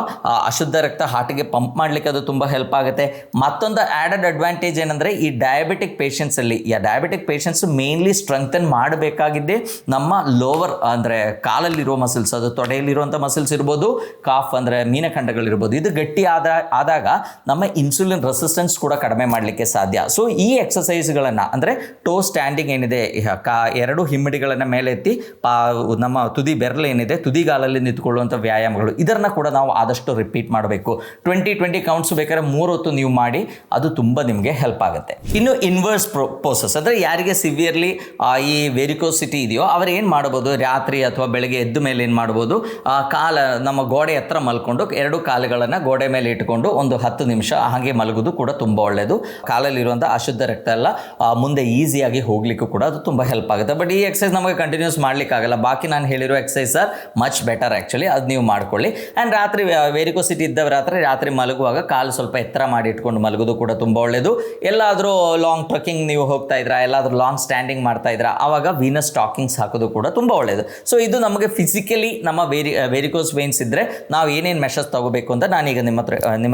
ಅಶುದ್ಧ ರಕ್ತ ಹಾರ್ಟಿಗೆ ಪಂಪ್ ಮಾಡಲಿಕ್ಕೆ ಅದು ತುಂಬ ಹೆಲ್ಪ್ ಆಗುತ್ತೆ. ಮತ್ತೊಂದು ಆ್ಯಡೆಡ್ ಅಡ್ವಾಂಟೇಜ್ ಏನಂದರೆ ಈ ಡಯಾಬಿಟಿಕ್ ಪೇಷಂಟ್ಸಲ್ಲಿ, ಡಯಾಬಿಟಿಕ್ ಪೇಷಂಟ್ಸು ಮೇನ್ಲಿ ಸ್ಟ್ರೆಂಥನ್ ಮಾಡಬೇಕಾಗಿದ್ದೇ ನಮ್ಮ ಲೋವರ್ ಅಂದರೆ ಕಾಲಲ್ಲಿರೋ ಮಸಲ್ಸ್, ಅದು ತೊಡೆಯಲ್ಲಿರುವಂಥ ಮಸಲ್ಸ್ ಇರ್ಬೋದು, ಕಾಫ್ ಅಂದರೆ ಮೀನಖಂಡಗಳಿರ್ಬೋದು. ಇದು ಗಟ್ಟಿ ಆದಾಗ ನಮ್ಮ ಇನ್ಸುಲಿನ್ ರೆಸಿಸ್ಟೆನ್ಸ್ ಕೂಡ ಕಡಿಮೆ ಮಾಡಲಿಕ್ಕೆ ಸಾಧ್ಯ. ಸೊ ಈ ಎಕ್ಸಸೈಸ್ಗಳನ್ನು ಅಂದರೆ ಟೋ ಸ್ಟ್ಯಾಂಡಿಂಗ್ ಏನಿದೆ, ಎರಡು ಹಿಮ್ಮಡಿಗಳನ್ನು ಮೇಲೆ ಎತ್ತಿ ನಮ್ಮ ತುದಿ ಬೆರಳು ಏನಿದೆ ತುದಿಗಾಲಲ್ಲಿ ನಿಂತ್ಕೊಳ್ಳುವಂಥ ವ್ಯಾಯಾಮಗಳು, ಇದನ್ನು ಕೂಡ ನಾವು ಆದಷ್ಟು ರಿಪೀಟ್ ಮಾಡಬೇಕು. 20 ಕೌಂಟ್ಸ್ ಬೇಕಾದ್ರೆ 3 ಹೊತ್ತು ನೀವು ಮಾಡಿ, ಅದು ತುಂಬ ನಿಮಗೆ ಹೆಲ್ಪ್ ಆಗುತ್ತೆ. ಇನ್ನು ಇನ್ವರ್ಸ್ ಪ್ರೋಸೆಸ್ ಅಂದರೆ ಯಾರಿಗೆ ಸಿವಿಯರ್ಲಿ ಈ ವೆರಿಕೋಸಿಟಿ ಇದೆಯೋ ಅವರು ಏನು ಮಾಡ್ಬೋದು, ರಾತ್ರಿ ಅಥವಾ ಬೆಳಗ್ಗೆ ಎದ್ದ ಮೇಲೆ ಏನು ಮಾಡ್ಬೋದು, ನಮ್ಮ ಗೋಡೆ ಹತ್ರ ಮಲ್ಕೊಂಡು 2 ಕಾಲುಗಳನ್ನು ಗೋಡೆ ಮೇಲೆ ಇಟ್ಕೊಂಡು ಒಂದು 10 ನಿಮಿಷ ಹಾಗೆ ಮಲಗೋದು ಕೂಡ ತುಂಬ ಒಳ್ಳೆಯದು. ಕಾಲಲ್ಲಿರುವಂಥ ಅಶುದ್ಧ ರಕ್ತ ಎಲ್ಲ ಮುಂದೆ ಈಸಿಯಾಗಿ ಹೋಗ್ಲಿಕ್ಕೂ ಕೂಡ ಅದು ತುಂಬ ಹೆಲ್ಪ್ ಆಗುತ್ತೆ. ಬಟ್ ಈ ಎಕ್ಸಸೈಸ್ ನಮಗೆ ಕಂಟಿನ್ಯೂಸ್ ಮಾಡಲಿಕ್ಕಾಗಲ್ಲ. ಬಾಕಿ ನಾನು ಹೇಳಿರೋ exercise are much better actually, ಅದು ನೀವು ಮಾಡ್ಕೊಳ್ಳಿ. ಆ್ಯಂಡ್ ರಾತ್ರಿ ವೇರಿಕೋಸಿಟಿ ಇದ್ದವರ ರಾತ್ರಿ ಮಲಗುವಾಗ ಕಾಲು ಸ್ವಲ್ಪ ಎತ್ತರ ಮಾಡಿ ಇಟ್ಕೊಂಡು ಮಲಗೋದು ಕೂಡ ತುಂಬ ಒಳ್ಳೆಯದು. ಎಲ್ಲಾದರೂ ಲಾಂಗ್ ಟ್ರಕ್ಕಿಂಗ್ ನೀವು ಹೋಗ್ತಾ ಇದ್ರಾ, ಎಲ್ಲಾದರೂ ಲಾಂಗ್ ಸ್ಟ್ಯಾಂಡಿಂಗ್ ಮಾಡ್ತಾ ಇದ್ರಾ, ಆವಾಗ ವೀನಸ್ ಸ್ಟಾಕಿಂಗ್ಸ್ ಹಾಕೋದು ಕೂಡ ತುಂಬ ಒಳ್ಳೆಯದು. ಸೊ ಇದು ನಮಗೆ ಫಿಸಿಕಲಿ ನಮ್ಮ ವೇರಿಕೋಸ್ ವೇನ್ಸ್ ಇದ್ದರೆ ನಾವು ಏನೇನು ಮೆಷರ್ಸ್ ತಗೋಬೇಕು ಅಂತ ನಾನೀಗ ನಿಮ್ಮ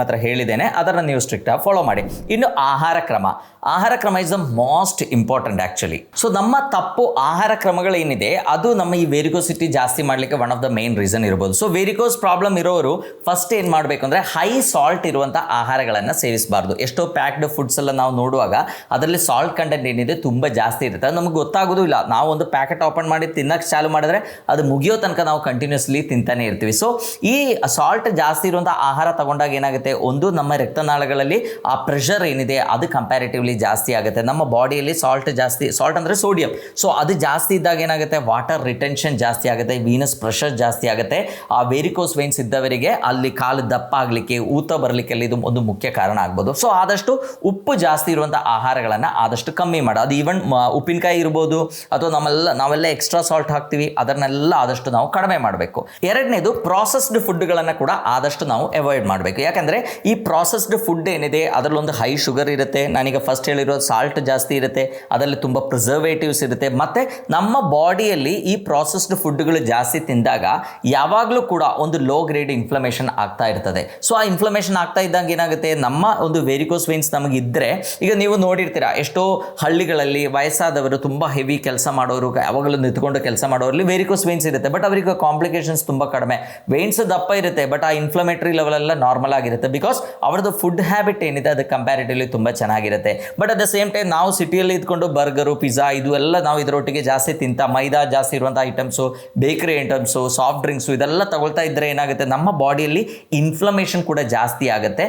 ಹತ್ರ ಹೇಳಿದ್ದೇನೆ, ಅದನ್ನು ನೀವು ಸ್ಟ್ರಿಕ್ಟಾಗಿ ಫಾಲೋ ಮಾಡಿ. ಇನ್ನು ಆಹಾರ ಕ್ರಮ is the most important actually. So ನಮ್ಮ ತಪ್ಪು ಆಹಾರ ಕ್ರಮಗಳೇನಿದೆ ಅದು ನಮ್ಮ ಈ ವೇರಿಕೋಸಿಟಿ ಜಾಸ್ತಿ ಮಾಡಲಿಕ್ಕೆ one of the main reason ಇರ್ಬೋದು. ಸೊ ವೇರಿಕೋಸ್ ಪ್ರಾಬ್ಲಮ್ ಇರೋರು ಫಸ್ಟ್ ಏನು ಮಾಡಬೇಕು ಅಂದರೆ ಹೈ ಸಾಲ್ಟ್ ಇರುವಂಥ ಆಹಾರಗಳನ್ನು ಸೇವಿಸಬಾರ್ದು. ಎಷ್ಟೋ ಪ್ಯಾಕ್ಡ್ ಫುಡ್ಸ್ ಎಲ್ಲ ನಾವು ನೋಡುವಾಗ ಅದರಲ್ಲಿ ಸಾಲ್ಟ್ ಕಂಟೆಂಟ್ ಏನಿದೆ ತುಂಬ ಜಾಸ್ತಿ ಇರುತ್ತೆ, ಅದು ನಮಗೆ ಗೊತ್ತಾಗೋದು ಇಲ್ಲ. ನಾವು ಒಂದು ಪ್ಯಾಕೆಟ್ ಓಪನ್ ಮಾಡಿ ತಿನ್ನಕ್ಕೆ ಚಾಲು ಮಾಡಿದ್ರೆ ಅದು ಮುಗಿಯೋ ತನಕ ನಾವು ಕಂಟಿನ್ಯೂಸ್ಲಿ ತಿಂತಾನೆ ಇರ್ತೀವಿ. ಸೊ ಈ ಸಾಲ್ಟ್ ಜಾಸ್ತಿ ಇರುವಂಥ ಆಹಾರ ತಗೊಂಡಾಗ ಏನಾಗುತ್ತೆ, ಒಂದು ನಮ್ಮ ರಕ್ತನಾಳಗಳಲ್ಲಿ ಆ ಪ್ರೆಷರ್ ಏನಿದೆ ಅದು ಕಂಪ್ಯಾರಿಟಿವ್ಲಿ ಜಾಸ್ತಿ ಆಗುತ್ತೆ. ನಮ್ಮ ಬಾಡಿಯಲ್ಲಿ ಸಾಲ್ಟ್ ಅಂದರೆ ಸೋಡಿಯಂ, ಸೊ ಅದು ಜಾಸ್ತಿ ಇದ್ದಾಗ ಏನಾಗುತ್ತೆ, ವಾಟರ್ ರಿಟೆನ್ಷನ್ ಜಾಸ್ತಿ ಆಗುತ್ತೆ, ವೀನಸ್ ಪ್ರೆಷರ್ ಜಾಸ್ತಿ ಆಗುತ್ತೆ. ಆ ವೇರಿಕೋಸ್ ವೇನ್ಸ್ ಇದ್ದವರಿಗೆ ಅಲ್ಲಿ ಕಾಲು ದಪ್ಪ ಆಗಲಿಕ್ಕೆ, ಊತ ಬರಲಿಕ್ಕೆ ಇದು ಒಂದು ಮುಖ್ಯ ಕಾರಣ ಆಗ್ಬೋದು. ಸೊ ಆದಷ್ಟು ಉಪ್ಪು ಜಾಸ್ತಿ ಇರುವಂಥ ಆಹಾರಗಳನ್ನು ಆದಷ್ಟು ಕಮ್ಮಿ ಮಾಡೋದು. ಅದು ಈವನ್ ಉಪ್ಪಿನಕಾಯಿ ಇರ್ಬೋದು ಅಥವಾ ನಾವೆಲ್ಲ ಎಕ್ಸ್ಟ್ರಾ ಸಾಲ್ಟ್ ಹಾಕ್ತೀವಿ, ಅದನ್ನೆಲ್ಲ ಆದಷ್ಟು ನಾವು ಕಡಿಮೆ ಮಾಡಬೇಕು. ಎರಡನೇದು ಪ್ರಾಸೆಸ್ಡ್ ಫುಡ್ಗಳನ್ನು ಕೂಡ ಆದಷ್ಟು ನಾವು ಅವಾಯ್ಡ್ ಮಾಡಬೇಕು. ಯಾಕಂದರೆ ಈ ಪ್ರಾಸೆಸ್ಡ್ ಫುಡ್ ಏನಿದೆ ಅದರಲ್ಲೊಂದು ಹೈ ಶುಗರ್ ಇರುತ್ತೆ, ನಾನೀಗ ಫಸ್ಟ್ ಹೇಳಿರೋದು ಸಾಲ್ಟ್ ಜಾಸ್ತಿ ಇರುತ್ತೆ, ಅದರಲ್ಲಿ ತುಂಬ ಪ್ರಿಸರ್ವೇಟಿವ್ಸ್ ಇರುತ್ತೆ. ಮತ್ತು ನಮ್ಮ ಬಾಡಿಯಲ್ಲಿ ಈ ಪ್ರಾಸೆಸ್ಡ್ ಫುಡ್ಗಳು ಜಾಸ್ತಿ ತಿಂದಾಗ ಯಾವಾಗಲೂ ಕೂಡ ಒಂದು ಲೋ ಗ್ರೇಡ್ ಇನ್ಫ್ಲಮೇಷನ್ ಆಗ್ತಾ ಇರ್ತದೆ. ಸೊ ಆ ಇನ್ಫ್ಲಮೇಷನ್ ಆಗ್ತಾ ಇದ್ದಂಗೆ ಏನಾಗುತ್ತೆ, ನಮ್ಮ ಒಂದು ವೇರಿಕೋಸ್ ವೇನ್ಸ್ ನಮಗಿದ್ದರೆ, ಈಗ ನೀವು ನೋಡಿರ್ತೀರಾ ಎಷ್ಟೋ ಹಳ್ಳಿಗಳಲ್ಲಿ ವಯಸ್ಸಾದವರು ತುಂಬ ಹೆವಿ ಕೆಲಸ ಮಾಡೋರು, ಯಾವಾಗಲೂ ನಿಂತ್ಕೊಂಡು ಕೆಲಸ ಮಾಡೋರಲ್ಲಿ ವೇರಿಕೋಸ್ ವೇನ್ಸ್ ಇರುತ್ತೆ. ಬಟ್ ಅವರಿಗೆ ಕಾಂಪ್ಲಿಕೇಶನ್ಸ್ ತುಂಬ ಕಡಿಮೆ, ವೇನ್ಸ್ ದಪ್ಪ ಇರುತ್ತೆ, ಬಟ್ ಆ ಇನ್ಫ್ಲಮೇಟರಿ ಲೆವೆಲ್ ಎಲ್ಲ ನಾರ್ಮಲ್ ಆಗಿರುತ್ತೆ. ಬಿಕಾಸ್ ಅವ್ರದ್ದು ಫುಡ್ ಹ್ಯಾಬಿಟ್ ಏನಿದೆ ಅದು ಕಂಪ್ಯಾರಿಟಿವ್ಲಿ ತುಂಬ ಚೆನ್ನಾಗಿರುತ್ತೆ. But at the same time ನಾವು ಸಿಟಿಯಲ್ಲಿ ಇದ್ಕೊಂಡು ಬರ್ಗರು, ಪಿಜ್ಜಾ ಇದು ಎಲ್ಲ ನಾವು ಇದರೊಟ್ಟಿಗೆ ಜಾಸ್ತಿ ಮೈದಾ ಜಾಸ್ತಿ ಇರುವಂಥ items, bakery items, soft drinks ಇದೆಲ್ಲ ತಗೊಳ್ತಾ ಇದ್ದರೆ ಏನಾಗುತ್ತೆ, ನಮ್ಮ ಬಾಡಿಯಲ್ಲಿ ಇನ್ಫ್ಲಮೇಷನ್ ಕೂಡ ಜಾಸ್ತಿ ಆಗುತ್ತೆ.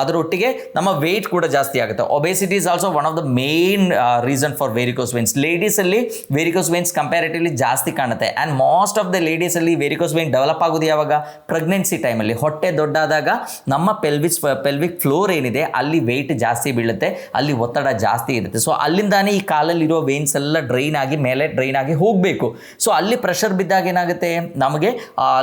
ಅದರೊಟ್ಟಿಗೆ ನಮ್ಮ ವೆಯ್ಟ್ ಕೂಡ ಜಾಸ್ತಿ ಆಗುತ್ತೆ. Obesity is also one of the main reason for varicose varicose veins. ಲೇಡೀಸಲ್ಲಿ ವೇರಿಕೋಸ್ ವೇನ್ಸ್ ಕಂಪ್ಯಾರಿಟಿವ್ಲಿ ಜಾಸ್ತಿ ಕಾಣುತ್ತೆ. ಆ್ಯಂಡ್ ಮೋಸ್ಟ್ ಆಫ್ ದ ಲೇಡೀಸಲ್ಲಿ ವೇರಿಕೋಸ್ ವೇನ್ ಡೆವಲಪ್ ಆಗೋದು ಯಾವಾಗ? ಪ್ರೆಗ್ನೆನ್ಸಿ ಟೈಮಲ್ಲಿ. ಹೊಟ್ಟೆ ದೊಡ್ಡಾದಾಗ ನಮ್ಮ ಪೆಲ್ವಿಕ್ ಫ್ಲೋರ್ ಏನಿದೆ ಅಲ್ಲಿ ವೆಯ್ಟ್ ಜಾಸ್ತಿ ಬೀಳುತ್ತೆ, ಅಲ್ಲಿ ಒತ್ತಡ ಜಾಸ್ತಿ ಇರುತ್ತೆ. ಸೊ ಅಲ್ಲಿಂದಾನೇ ಈ ಕಾಲಲ್ಲಿರೋ ವೇನ್ಸ್ ಎಲ್ಲ ಡ್ರೈನ್ ಆಗಿ ಮೇಲೆ ಡ್ರೈನ್ ಆಗಿ ಹೋಗಬೇಕು. ಸೊ ಅಲ್ಲಿ ಪ್ರೆಷರ್ ಬಿದ್ದಾಗ ಏನಾಗುತ್ತೆ, ನಮಗೆ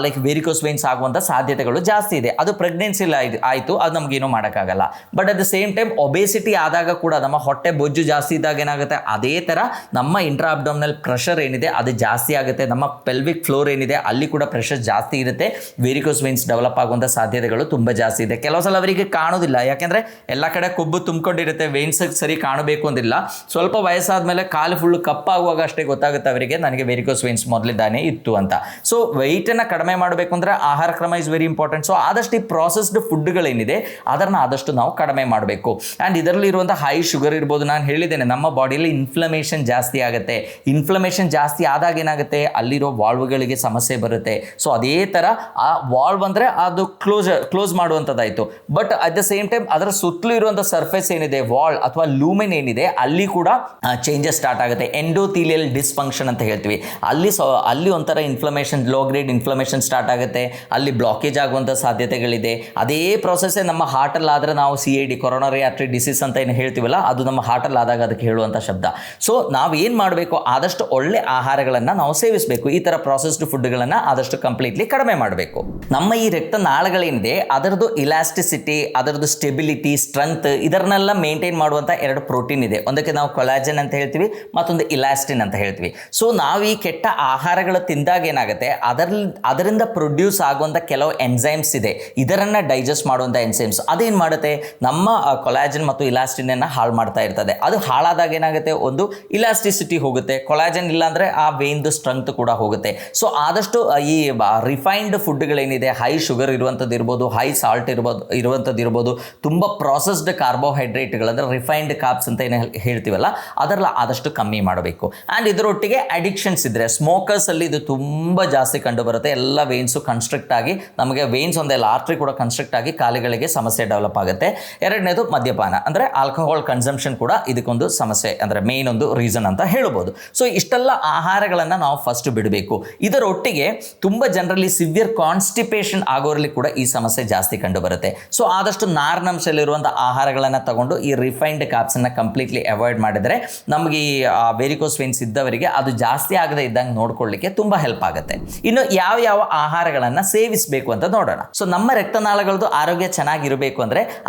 ಲೈಕ್ ವೇರಿಕೋಸ್ ವೇನ್ಸ್ ಆಗುವಂಥ ಸಾಧ್ಯತೆಗಳು ಜಾಸ್ತಿ ಇದೆ. ಅದು ಪ್ರೆಗ್ನೆನ್ಸಿಲಿ ಆಯಿತು, ಅದು ನಮಗೇನು ಮಾಡೋಕ್ಕಾಗಲ್ಲ. But at the same time obesity ಆದಾಗ ಕೂಡ ನಮ್ಮ ಹೊಟ್ಟೆ ಬೊಜ್ಜು ಜಾಸ್ತಿ ಇದ್ದಾಗ ಏನಾಗುತ್ತೆ, ಅದೇ ಥರ ನಮ್ಮ ಇಂಟ್ರಾ ಅಬ್ಡೋಮಿನಲ್ ಪ್ರೆಷರ್ ಏನಿದೆ ಅದು ಜಾಸ್ತಿ ಆಗುತ್ತೆ. ನಮ್ಮ ಪೆಲ್ವಿಕ್ ಫ್ಲೋರ್ ಏನಿದೆ ಅಲ್ಲಿ ಕೂಡ ಪ್ರೆಷರ್ ಜಾಸ್ತಿ ಇರುತ್ತೆ. ವೇರಿಕೋಸ್ ವೇನ್ಸ್ ಡೆವಲಪ್ ಆಗುವಂಥ ಸಾಧ್ಯತೆಗಳು ತುಂಬ ಜಾಸ್ತಿ ಇದೆ. ಕೆಲವು ಸಲ ಅವರಿಗೆ ಕಾಣೋದಿಲ್ಲ, ಯಾಕೆಂದರೆ ಎಲ್ಲ ಕಡೆ ಕೊಬ್ಬು ತುಂಬಿಕೊಂಡಿರುತ್ತೆ, ವೇನ್ಸ್ ಸರಿ ಕಾಣಬೇಕು ಅಂದಿಲ್ಲ. ಸ್ವಲ್ಪ ವಯಸ್ಸಾದ್ಮೇಲೆ ಕಾಲು ಫುಲ್ ಕಪ್ಪಾಗುವಾಗ ಅಷ್ಟೇ ಗೊತ್ತಾಗುತ್ತೆ ಅವರಿಗೆ ನನಗೆ ವೇರಿಕೋಸ್ ವೇನ್ಸ್ ಮೊದಲಿದ್ದಾನೆ ಇತ್ತು ಅಂತ. ಸೊ ವೆಯ್ಟನ್ನು ಕಡಿಮೆ ಮಾಡಬೇಕು ಅಂದರೆ ಆಹಾರ ಕ್ರಮ ಇಸ್ ವೆರಿ ಇಂಪಾರ್ಟೆಂಟ್. ಸೊ ಆದಷ್ಟು ಈ ಪ್ರಾಸೆಸ್ಡ್ ಫುಡ್ಗಳೇನಿದೆ ಅದನ್ನು ಆದಷ್ಟು ನಾವು ಕಡಿಮೆ ಮಾಡಬೇಕು. ಆ್ಯಂಡ್ ಇದರಲ್ಲಿ ಇರುವಂಥ ಹೈ ಶುಗರ್ ಇರ್ಬೋದು. ನಾನು ಹೇಳಿದ್ದೇನೆ ನಮ್ಮ ಬಾಡಿಯಲ್ಲಿ ಇನ್ಫ್ಲಮೇಷನ್ ಜಾಸ್ತಿ ಆಗುತ್ತೆ. ಇನ್ಫ್ಲಮೇಷನ್ ಜಾಸ್ತಿ ಆದಾಗ ಏನಾಗುತ್ತೆ, ಅಲ್ಲಿರೋ ವಾಲ್ವ್ಗಳಿಗೆ ಸಮಸ್ಯೆ ಬರುತ್ತೆ. ಸೊ ಅದೇ ಥರ ಆ ವಾಲ್ವ್ ಅಂದರೆ ಅದು ಕ್ಲೋಸ್ ಮಾಡುವಂಥದ್ದಾಯಿತು. But at the same time ಅದರ ಸುತ್ತಲೂ ಇರುವಂಥ ಸರ್ಫೇಸ್ ಏನಿದೆ, ವಾಲ್ ಅಥವಾ ಲೂಮೆನ್ ಏನಿದೆ, ಅಲ್ಲಿ ಕೂಡ ಚೇಂಜಸ್ ಸ್ಟಾರ್ಟ್ ಆಗುತ್ತೆ. ಎಂಡೋಥೀಲಿಯಲ್ ಡಿಸ್ಫಂಕ್ಷನ್ ಅಂತ ಹೇಳ್ತೀವಿ. ಅಲ್ಲಿ ಒಂಥರ inflammation, low grade inflammation start ಆಗುತ್ತೆ. ಅಲ್ಲಿ ಬ್ಲಾಕೇಜ್ ಆಗುವಂಥ ಸಾಧ್ಯತೆಗಳಿದೆ. ಅದೇ ಪ್ರೋಸೆಸ್ಸೇ ನಮ್ಮ ಹಾರ್ಟಲ್ಲಿ ಆದರೆ ನಾವು CID ಕೊರೋನರಿ ಆರ್ಟರಿ ಡಿಸೀಸ್ ಅಂತ ಏನು ಹೇಳ್ತೀವಲ್ಲ, ಅದು ನಮ್ಮ ಹಾರ್ಟಲ್ಲಿ ಆದಾಗ ಅದಕ್ಕೆ ಹೇಳುವಂಥ ಶಬ್ದ. ಸೊ ನಾವು ಏನು ಮಾಡಬೇಕು, ಆದಷ್ಟು ಒಳ್ಳೆ ಆಹಾರಗಳನ್ನು ನಾವು ಸೇವಿಸಬೇಕು. ಈ ಥರ ಪ್ರಾಸೆಸ್ಡ್ ಫುಡ್ಗಳನ್ನು ಆದಷ್ಟು ಕಂಪ್ಲೀಟ್ಲಿ ಕಡಿಮೆ ಮಾಡಬೇಕು. ನಮ್ಮ ಈ ರಕ್ತನಾಳಗಳೇನಿದೆ ಅದರದ್ದು ಇಲಾಸ್ಟಿಸಿಟಿ, ಅದರದ್ದು ಸ್ಟೆಬಿಲಿಟಿ, ಸ್ಟ್ರೆಂತ್ ಇದನ್ನೆಲ್ಲ ಮೇಂಟೈನ್ ಮಾಡುವಂಥ 2 ಪ್ರೋಟೀನ್ ಇದೆ. ಒಂದಕ್ಕೆ ನಾವು ಕೊಲಾಜನ್ ಅಂತ ಹೇಳ್ತೀವಿ, ಮತ್ತೊಂದು ಇಲಾಸ್ಟಿನ್ ಅಂತ ಹೇಳ್ತೀವಿ. ಸೊ ನಾವು ಈ ಕೆಟ್ಟ ಆಹಾರಗಳು ತಿಂದಾಗ ಏನಾಗುತ್ತೆ, ಅದರಿಂದ ಪ್ರೊಡ್ಯೂಸ್ ಆಗುವಂಥ ಕೆಲವು ಎನ್ಸೈಮ್ಸ್ ಇದೆ, ಇದರನ್ನು ಡೈಜೆಸ್ಟ್ ಮಾಡುವಂಥ ಎನ್ಸೈಮ್ಸ್ ಅದೇನು ಮಾಡುತ್ತೆ, ನಮ್ಮ ಕೊಲಾಜನ್ ಮತ್ತು ಇಲಾಸ್ಟಿನನ್ನು ಹಾಳು ಮಾಡ್ತಾ ಇರ್ತದೆ. ಅದು ಹಾಳಾದಾಗ ಏನಾಗುತ್ತೆ, ಒಂದು ಇಲಾಸ್ಟಿಸಿಟಿ ಹೋಗುತ್ತೆ. ಕೊಲಾಜನ್ ಇಲ್ಲಾಂದರೆ ಆ ವೇನ್ದು ಸ್ಟ್ರೆಂತ್ ಕೂಡ ಹೋಗುತ್ತೆ. ಸೊ ಆದಷ್ಟು ಈ ರಿಫೈನ್ಡ್ ಫುಡ್ಗಳೇನಿದೆ, ಹೈ ಶುಗರ್ ಇರುವಂಥದ್ದು ಇರ್ಬೋದು, ಹೈ ಸಾಲ್ಟ್ ಇರುವಂಥದ್ದು ಇರ್ಬೋದು, ತುಂಬ ಪ್ರಾಸೆಸ್ಡ್ ಕಾರ್ಬೋಹೈಡ್ರೇಟ್ಗಳು ಅಂದರೆ ರಿಫೈನ್ಡ್ ಕಾರ್ಬ್ಸ್ ಅಂತ ಏನು ಹೇಳ್ತೀವಲ್ಲ, ಅದರಲ್ಲಿ ಆದಷ್ಟು ಕಮ್ಮಿ ಮಾಡಬೇಕು. ಆ್ಯಂಡ್ ಇದರೊಟ್ಟಿಗೆ ಅಡಿಕ್ಷನ್ಸ್ ಇದ್ದರೆ, ಸ್ಮೋಕರ್ಸಲ್ಲಿ ಇದು ತುಂಬ ಜಾಸ್ತಿ ಕಂಡು ಬರುತ್ತೆ. ಎಲ್ಲ ವೇನ್ಸು ಕನ್ಸ್ಟ್ರಕ್ಟ್ ಆಗಿ, ನಮಗೆ ವೇನ್ಸ್ ಒಂದೆಲ್ಲ ಆರ್ಟ್ರಿ ಕೂಡ ಕನ್ಸ್ಟ್ರಕ್ಟ್ ಆಗಿ ಕಾಲುಗಳಿಗೆ ಸಮಸ್ಯೆ ಡೆವಲಪ್ ಆಗುತ್ತೆ. ಎರಡನೇದು ಮದ್ಯಪಾನ ಅಂದರೆ ಆಲ್ಕೋಹಾಲ್ ಕನ್ಸಂಪ್ಷನ್ ಕೂಡ ಇದಕ್ಕೊಂದು ಸಮಸ್ಯೆ, ಅಂದರೆ ಮೇನ್ ಒಂದು ರೀಸನ್ ಅಂತ ಹೇಳ್ಬೋದು. ಸೊ ಇಷ್ಟೆಲ್ಲ ಆಹಾರಗಳನ್ನು ನಾವು ಫಸ್ಟ್ ಬಿಡಬೇಕು. ಇದರೊಟ್ಟಿಗೆ ತುಂಬ ಜನರಲ್ಲಿ ಸಿವಿಯರ್ ಕಾನ್ಸ್ಟಿಪೇಷನ್ ಆಗೋರಲ್ಲಿ ಕೂಡ ಈ ಸಮಸ್ಯೆ ಜಾಸ್ತಿ ಕಂಡು ಬರುತ್ತೆ. ಸೊ ಆದಷ್ಟು ನಾರಿನಂಶದಲ್ಲಿರುವಂಥ ಆಹಾರಗಳನ್ನು ತಗೊಂಡು ಈ ರಿಫೈನ್ಡ್ ಕಾರ್ಬ್ಸನ್ನು ಕಂಪ್ಲೀಟ್ಲಿ ಅವಾಯ್ಡ್ ಮಾಡಿದರೆ ನಮಗೆ ಈ ವೇರಿಕೋಸ್ ವೇನ್ಸ್ ಇದ್ದವರಿಗೆ ಅದು ಜಾಸ್ತಿ ಆಗದೆ ಇದ್ದಂಗೆ ನೋಡ್ಕೊಳ್ಳಿಕ್ಕೆ ತುಂಬ ಹೆಲ್ಪ್ ಆಗುತ್ತೆ. ಇನ್ನು ಯಾವ ಆಹಾರಗಳನ್ನು ಸೇವಿಸಬೇಕು ಅಂತ ನೋಡೋಣ. ಸೊ ನಮ್ಮ ರಕ್ತನಾಳಗಳದ್ದು ಆರೋಗ್ಯ ಚೆನ್ನಾಗಿರಬೇಕು ಅಂದರೆ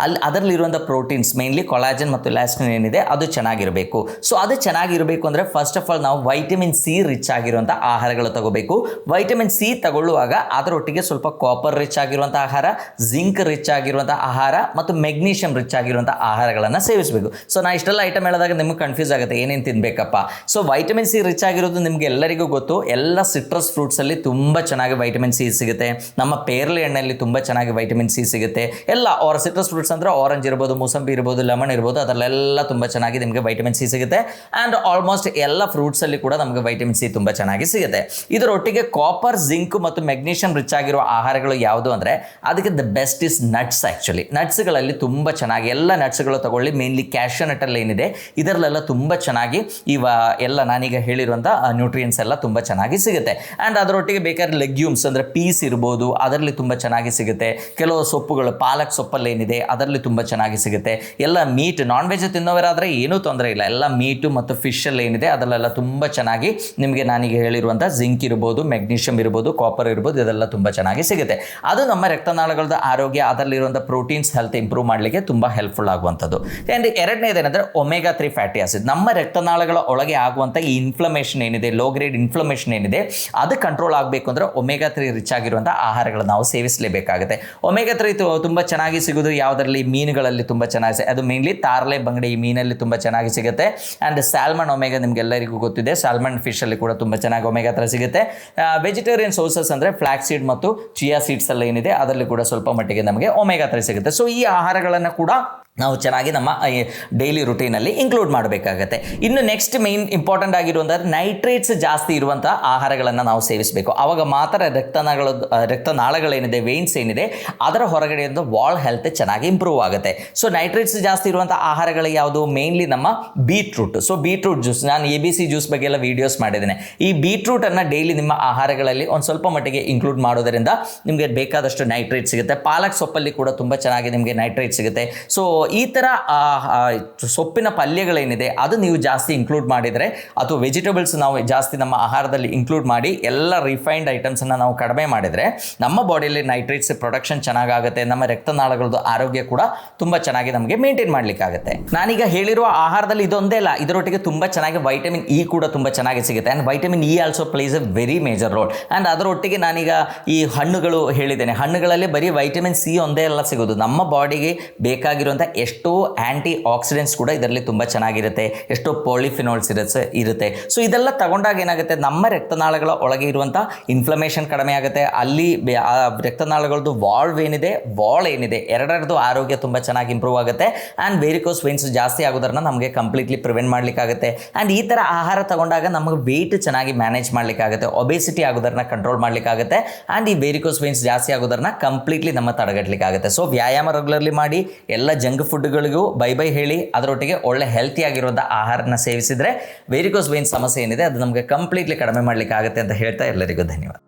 ಅದರಲ್ಲಿರುವಂಥ ಪ್ರೋಟೀನ್ಸ್, ಮೇನ್ಲಿ ಕೊಲಾಜನ್ ಮತ್ತು ಇಲಾಸ್ಟಿನ್ ಏನಿದೆ ಅದು ಚೆನ್ನಾಗಿರಬೇಕು. ಸೊ ಅದು ಚೆನ್ನಾಗಿರಬೇಕು ಅಂದರೆ ಫಸ್ಟ್ ಆಫ್ ಆಲ್ ನಾವು ವೈಟಮಿನ್ C ರಿಚ್ ಆಗಿರುವಂಥ ಆಹಾರಗಳು ತಗೋಬೇಕು. ವೈಟಮಿನ್ C ತಗೊಳ್ಳುವಾಗ ಅದರೊಟ್ಟಿಗೆ ಸ್ವಲ್ಪ ಕಾಪರ್ ರಿಚ್ ಆಗಿರುವಂಥ ಆಹಾರ, ಜಿಂಕ್ ರಿಚ್ ಆಗಿರುವಂಥ ಆಹಾರ ಮತ್ತು ಮೆಗ್ನೀಷಿಯಂ ರಿಚ್ ಆಗಿರುವಂಥ ಆಹಾರಗಳನ್ನು ಸೇವಿಸಬೇಕು. ಸೊ ನಾ ಇಷ್ಟೆಲ್ಲ ಐಟಮ್ ಹೇಳಿದಾಗ ನಿಮಗೆ ಕನ್ಫ್ಯೂಸ್ ಆಗುತ್ತೆ, ಏನೇನು ತಿನ್ನಬೇಕಪ್ಪ. ಸೊ ವೈಟಮಿನ್ C ರಿಚ್ ಆಗಿರೋದು ನಿಮಗೆ ಎಲ್ಲರಿಗೂ ಗೊತ್ತು. ಎಲ್ಲ ಸಿಟ್ರಸ್ ಫ್ರೂಟ್ಸಲ್ಲಿ ತುಂಬ ಚೆನ್ನಾಗಿ ವೈಟಮಿನ್ C ಸಿಗುತ್ತೆ. ನಮ್ಮ ಪೇರಳೆ ಹಣ್ಣಲ್ಲಿ ತುಂಬ ಚೆನ್ನಾಗಿ ವೈಟಮಿನ್ C ಸಿಗುತ್ತೆ. ಎಲ್ಲ ಸಿಟ್ರಸ್ ಫ್ರೂಟ್ಸ್ ಅಂದರೆ ಆರೆಂಜ್ ಇರ್ಬೋದು, ಮೂಸಂಬಿ ಇರ್ಬೋದು, ಲೆಮನ್ ಇರ್ಬೋದು, ಅದರಲ್ಲೆಲ್ಲ ತುಂಬ ಚೆನ್ನಾಗಿ ನಿಮಗೆ ವೈಟಮಿನ್ C ಸಿಗುತ್ತೆ. ಆ್ಯಂಡ್ ಆಲ್ಮೋಸ್ಟ್ ಎಲ್ಲ ಫ್ರೂಟ್ಸಲ್ಲಿ ಕೂಡ ನಮಗೆ ವೈಟಮಿನ್ C ತುಂಬ ಚೆನ್ನಾಗಿ ಸಿಗುತ್ತೆ. ಇದರೊಟ್ಟಿಗೆ ಕಾಪರ್, ಜಿಂಕ್ ಮತ್ತು ಮೆಗ್ನೀಷಿಯಂ ರಿಚ್ ಆಗಿರೋ ಆಹಾರಗಳು ಯಾವುದು ಅಂದರೆ ಅದಕ್ಕೆ the best is nuts. Actually ನಟ್ಸ್ಗಳಲ್ಲಿ ತುಂಬ ಚೆನ್ನಾಗಿ ಎಲ್ಲ ನಟ್ಸ್ಗಳು ತಗೊಳ್ಳಿ. ಮೇನ್ಲಿ ಕ್ಯಾಶ್ಯೂ ನಟ್ಟಲ್ಲಿ ಏನಿದೆ ಇದರಲ್ಲೆಲ್ಲ ತುಂಬ ಚೆನ್ನಾಗಿ ಎಲ್ಲ ನಾನೀಗ ಹೇಳಿರುವಂಥ ನ್ಯೂಟ್ರಿಯೆಂಟ್ಸ್ ಎಲ್ಲ ತುಂಬ ಚೆನ್ನಾಗಿ ಸಿಗುತ್ತೆ. ಆ್ಯಂಡ್ ಅದರೊಟ್ಟಿಗೆ ಬೇಕಾದ್ರೆ ಲೆಗ್ಯೂಮ್ಸ್ ಅಂದರೆ ಪೀಸ್ ಇರ್ಬೋದು, ಅದರಲ್ಲಿ ತುಂಬ ಚೆನ್ನಾಗಿ ಸಿಗುತ್ತೆ. ಕೆಲವು ಸೊಪ್ಪುಗಳು, ಪಾಲಕ್ ಸೊಪ್ಪಲ್ಲಿ ಏನಿದೆ ಅದರಲ್ಲಿ ತುಂಬ ಚೆನ್ನಾಗಿ ಸಿಗುತ್ತೆ. ಎಲ್ಲ ಮೀಟ್, ನಾನ್ ವೆಜ್ ತಿನ್ನೋರಾದರೆ ಏನೂ ತೊಂದರೆ ಇಲ್ಲ. ಎಲ್ಲ ಮೀಟು ಮತ್ತು ಫಿಶಲ್ಲಿ ಏನಿದೆ ಅದರಲ್ಲೆಲ್ಲ ತುಂಬ ಚೆನ್ನಾಗಿ ನಿಮಗೆ ನಾನೀಗ ಹೇಳಿರುವಂಥ ಜಿಂಕ್ ಇರ್ಬೋದು, ಮೆಗ್ನೀಷಿಯಂ ಇರ್ಬೋದು, ಕಾಪರ್ ಇರ್ಬೋದು, ಇದೆಲ್ಲ ತುಂಬ ಚೆನ್ನಾಗಿ ಸಿಗುತ್ತೆ. ಅದು ನಮ್ಮ ರಕ್ತನಾಳಗಳದ ಆರೋಗ್ಯ, ಅದರಲ್ಲಿರುವಂಥ ಪ್ರೋಟೀನ್ಸ್ ಹೆಲ್ತ್ ಇಂಪ್ರೂವ್ ಮಾಡಲಿಕ್ಕೆ ತುಂಬ ಹೆಲ್ಪ್ಫುಲ್ ಆಗುವಂಥದ್ದು. ಆ್ಯಂಡ್ ಎರಡನೇದೇನೆಂದರೆ ಒಮೆಗಾ 3 ಫ್ಯಾಟಿ ಆಸಿಡ್. ನಮ್ಮ ರಕ್ತನಾಳಗಳ ಒಳಗೆ ಆಗುವಂಥ ಈ ಇನ್ಫ್ಲಮೇಷನ್ ಏನಿದೆ, ಲೋ ಗ್ರೇಡ್ ಇನ್ಫ್ಲಮೇಷನ್ ಏನಿದೆ ಅದು ಕಂಟ್ರೋಲ್ ಆಗಬೇಕು ಅಂದರೆ ಒಮೆಗಾ 3 ರಿಚ್ ಆಗಿರುವಂಥ ಆಹಾರಗಳನ್ನು ನಾವು ಸೇವಿಸಲೇಬೇಕಾಗುತ್ತೆ. ಒಮೆಗಾ 3 ತುಂಬ ಚೆನ್ನಾಗಿ ಸಿಗೋದು ಯಾವುದರಲ್ಲಿ, ಮೀನುಗಳಲ್ಲಿ ತುಂಬ ಚೆನ್ನಾಗಿ, ಅದು ಮೇನ್ಲಿ ತಾರ್ಲೆ ಬಂಗಡೆ ಈ ಮೀನಲ್ಲಿ ತುಂಬ ಚೆನ್ನಾಗಿ ಸಿಗುತ್ತೆ. ಆ್ಯಂಡ್ ಸ್ಯಾಲ್ಮನ್ ಒಮೆಗಾ ನಿಮಗೆಲ್ಲರಿಗೂ ಗೊತ್ತಿದೆ, ಸ್ಯಾಲ್ಮನ್ ಫಿಶಲ್ಲಿ ಕೂಡ ತುಂಬ ಚೆನ್ನಾಗಿ ಒಮೆಗಾ 3 ಸಿಗುತ್ತೆ. ವೆಜಿಟೇರಿಯನ್ ಸೋರ್ಸಸ್ ಅಂದರೆ ಫ್ಲಾಕ್ ಸೀಡ್ ಮತ್ತು ಚಿಯಾ ಸೀಡ್ಸ್ ಎಲ್ಲ ಏನಿದೆ ಅದರಲ್ಲಿ ಕೂಡ ಸ್ವಲ್ಪ ಮಟ್ಟಿಗೆ ನಮಗೆ ಒಮೆಗಾ 3 ಸಿಗುತ್ತೆ. ಸೊ ಈ ಆಹಾರಗಳನ್ನು ಕೂಡ ನಾವು ಚೆನ್ನಾಗಿ ನಮ್ಮ ಡೈಲಿ ರುಟೀನಲ್ಲಿ ಇನ್ಕ್ಲೂಡ್ ಮಾಡಬೇಕಾಗತ್ತೆ. ಇನ್ನು ನೆಕ್ಸ್ಟ್ ಮೇನ್ ಇಂಪಾರ್ಟೆಂಟ್ ಆಗಿರುವಂಥದ್ದು ನೈಟ್ರೇಟ್ಸ್ ಜಾಸ್ತಿ ಇರುವಂಥ ಆಹಾರಗಳನ್ನು ನಾವು ಸೇವಿಸಬೇಕು. ಆವಾಗ ಮಾತ್ರ ರಕ್ತನಾಳಗಳೇನಿದೆ, ವೇನ್ಸ್ ಏನಿದೆ, ಅದರ ಹೊರಗಡೆಯಿಂದ ವಾಲ್ ಹೆಲ್ತ್ ಚೆನ್ನಾಗಿ ಇಂಪ್ರೂವ್ ಆಗುತ್ತೆ. ಸೊ ನೈಟ್ರೇಟ್ಸ್ ಜಾಸ್ತಿ ಇರುವಂಥ ಆಹಾರಗಳು ಯಾವುದು? ಮೇನ್ಲಿ ನಮ್ಮ ಬೀಟ್ರೂಟ್. ಸೊ ಬೀಟ್ರೂಟ್ ಜ್ಯೂಸ್, ನಾನು ABC ಜ್ಯೂಸ್ ಬಗ್ಗೆ ಎಲ್ಲ ವೀಡಿಯೋಸ್ ಮಾಡಿದ್ದೇನೆ. ಈ ಬೀಟ್ರೂಟನ್ನು ಡೈಲಿ ನಿಮ್ಮ ಆಹಾರಗಳಲ್ಲಿ ಒಂದು ಸ್ವಲ್ಪ ಮಟ್ಟಿಗೆ ಇನ್ಕ್ಲೂಡ್ ಮಾಡೋದರಿಂದ ನಿಮಗೆ ಬೇಕಾದಷ್ಟು ನೈಟ್ರೇಟ್ ಸಿಗುತ್ತೆ. ಪಾಲಕ್ ಸೊಪ್ಪಲ್ಲಿ ಕೂಡ ತುಂಬ ಚೆನ್ನಾಗಿ ನಿಮಗೆ ನೈಟ್ರೇಟ್ ಸಿಗುತ್ತೆ. ಸೊ ಈ ಥರ ಸೊಪ್ಪಿನ ಪಲ್ಯಗಳೇನಿದೆ ಅದು ನೀವು ಜಾಸ್ತಿ ಇನ್ಕ್ಲೂಡ್ ಮಾಡಿದರೆ, ಅಥವಾ ವೆಜಿಟೇಬಲ್ಸ್ ನಾವು ಜಾಸ್ತಿ ನಮ್ಮ ಆಹಾರದಲ್ಲಿ ಇನ್ಕ್ಲೂಡ್ ಮಾಡಿ ಎಲ್ಲ ರಿಫೈನ್ಡ್ ಐಟಮ್ಸನ್ನು ನಾವು ಕಡಿಮೆ ಮಾಡಿದರೆ ನಮ್ಮ ಬಾಡಿಯಲ್ಲಿ ನೈಟ್ರೇಟ್ಸ್ ಪ್ರೊಡಕ್ಷನ್ ಚೆನ್ನಾಗಾಗುತ್ತೆ. ನಮ್ಮ ರಕ್ತನಾಳಗಳದ್ದು ಆರೋಗ್ಯ ಕೂಡ ತುಂಬ ಚೆನ್ನಾಗಿ ನಮಗೆ ಮೇಂಟೈನ್ ಮಾಡಲಿಕ್ಕಾಗುತ್ತೆ. ನಾನೀಗ ಹೇಳಿರುವ ಆಹಾರದಲ್ಲಿ ಇದೊಂದೇ ಅಲ್ಲ, ಇದರೊಟ್ಟಿಗೆ ತುಂಬ ಚೆನ್ನಾಗಿ ವೈಟಮಿನ್ ಇ ಕೂಡ ತುಂಬ ಚೆನ್ನಾಗಿ ಸಿಗುತ್ತೆ. And vitamin E also place A very major role. And ಅದರೊಟ್ಟಿಗೆ ನಾನೀಗ ಈ ಹಣ್ಣುಗಳು ಹೇಳಿದ್ದೇನೆ, ಹಣ್ಣುಗಳಲ್ಲಿ ಬರೀ ವೈಟಮಿನ್ ಸಿ ಒಂದೇ ಎಲ್ಲ ಸಿಗೋದು. ನಮ್ಮ ಬಾಡಿಗೆ ಬೇಕಾಗಿರುವಂಥ ಎಷ್ಟೋ ಆ್ಯಂಟಿ ಆಕ್ಸಿಡೆಂಟ್ಸ್ ಕೂಡ ಇದರಲ್ಲಿ ತುಂಬ ಚೆನ್ನಾಗಿರುತ್ತೆ, ಎಷ್ಟೋ ಪಾಲಿಫಿನಾಲ್ಸ್ ಇರುತ್ತೆ. ಸೊ ಇದೆಲ್ಲ ತಗೊಂಡಾಗ ಏನಾಗುತ್ತೆ, ನಮ್ಮ ರಕ್ತನಾಳಗಳ ಒಳಗೆ ಇರುವಂಥ ಇನ್ಫ್ಲಮೇಷನ್ ಕಡಿಮೆ ಆಗುತ್ತೆ. ಅಲ್ಲಿ ಆ ರಕ್ತನಾಳಗಳದ್ದು ವಾಲ್ ಏನಿದೆ ಎರಡರದ್ದು ಆರೋಗ್ಯ ತುಂಬ ಚೆನ್ನಾಗಿ ಇಂಪ್ರೂವ್ ಆಗುತ್ತೆ. ಆ್ಯಂಡ್ ವೇರಿಕೋಸ್ ವೇನ್ಸ್ ಜಾಸ್ತಿ ಆಗೋದನ್ನ ನಮಗೆ ಕಂಪ್ಲೀಟ್ಲಿ ಪ್ರಿವೆಂಟ್ ಮಾಡಲಿಕ್ಕಾಗುತ್ತೆ. ಆ್ಯಂಡ್ ಈ ಥರ ಆಹಾರ ತಗೊಂಡಾಗ ನಮಗೆ ವೆಯ್ಟ್ ಚೆನ್ನಾಗಿ ಮ್ಯಾನೇಜ್ ಮಾಡಲಿಕ್ಕಾಗುತ್ತೆ, ಒಬೆಸಿಟಿ ಆಗೋದನ್ನ ಕಂಟ್ರೋಲ್ ಮಾಡಲಿಕ್ಕಾಗುತ್ತೆ. ಆ್ಯಂಡ್ ಈ ವೇರಿಕೋಸ್ ವೇನ್ಸ್ ಜಾಸ್ತಿ ಆಗೋದನ್ನ ಕಂಪ್ಲೀಟ್ಲಿ ನಮ್ಮ ತಡೆಗಟ್ಟಲಿಕ್ಕಾಗುತ್ತೆ. ಸೊ ವ್ಯಾಯಾಮ ರೆಗ್ಯುಲರ್ಲಿ ಮಾಡಿ, ಎಲ್ಲ ಜಂಕ್ ಫುಡ್ಗಳಿಗೂ ಬೈ ಹೇಳಿ, ಅದರೊಟ್ಟಿಗೆ ಒಳ್ಳೆ ಹೆಲ್ತಿ ಆಗಿರುವಂಥ ಆಹಾರನ ಸೇವಿಸಿದರೆ ವೇರಿಕೋಸ್ ವೇನ್ ಸಮಸ್ಯೆ ಏನಿದೆ ಅದು ನಮಗೆ ಕಂಪ್ಲೀಟ್ಲಿ ಕಡಿಮೆ ಮಾಡಲಿಕ್ಕೆ ಆಗುತ್ತೆ ಅಂತ ಹೇಳ್ತಾ ಎಲ್ಲರಿಗೂ ಧನ್ಯವಾದ.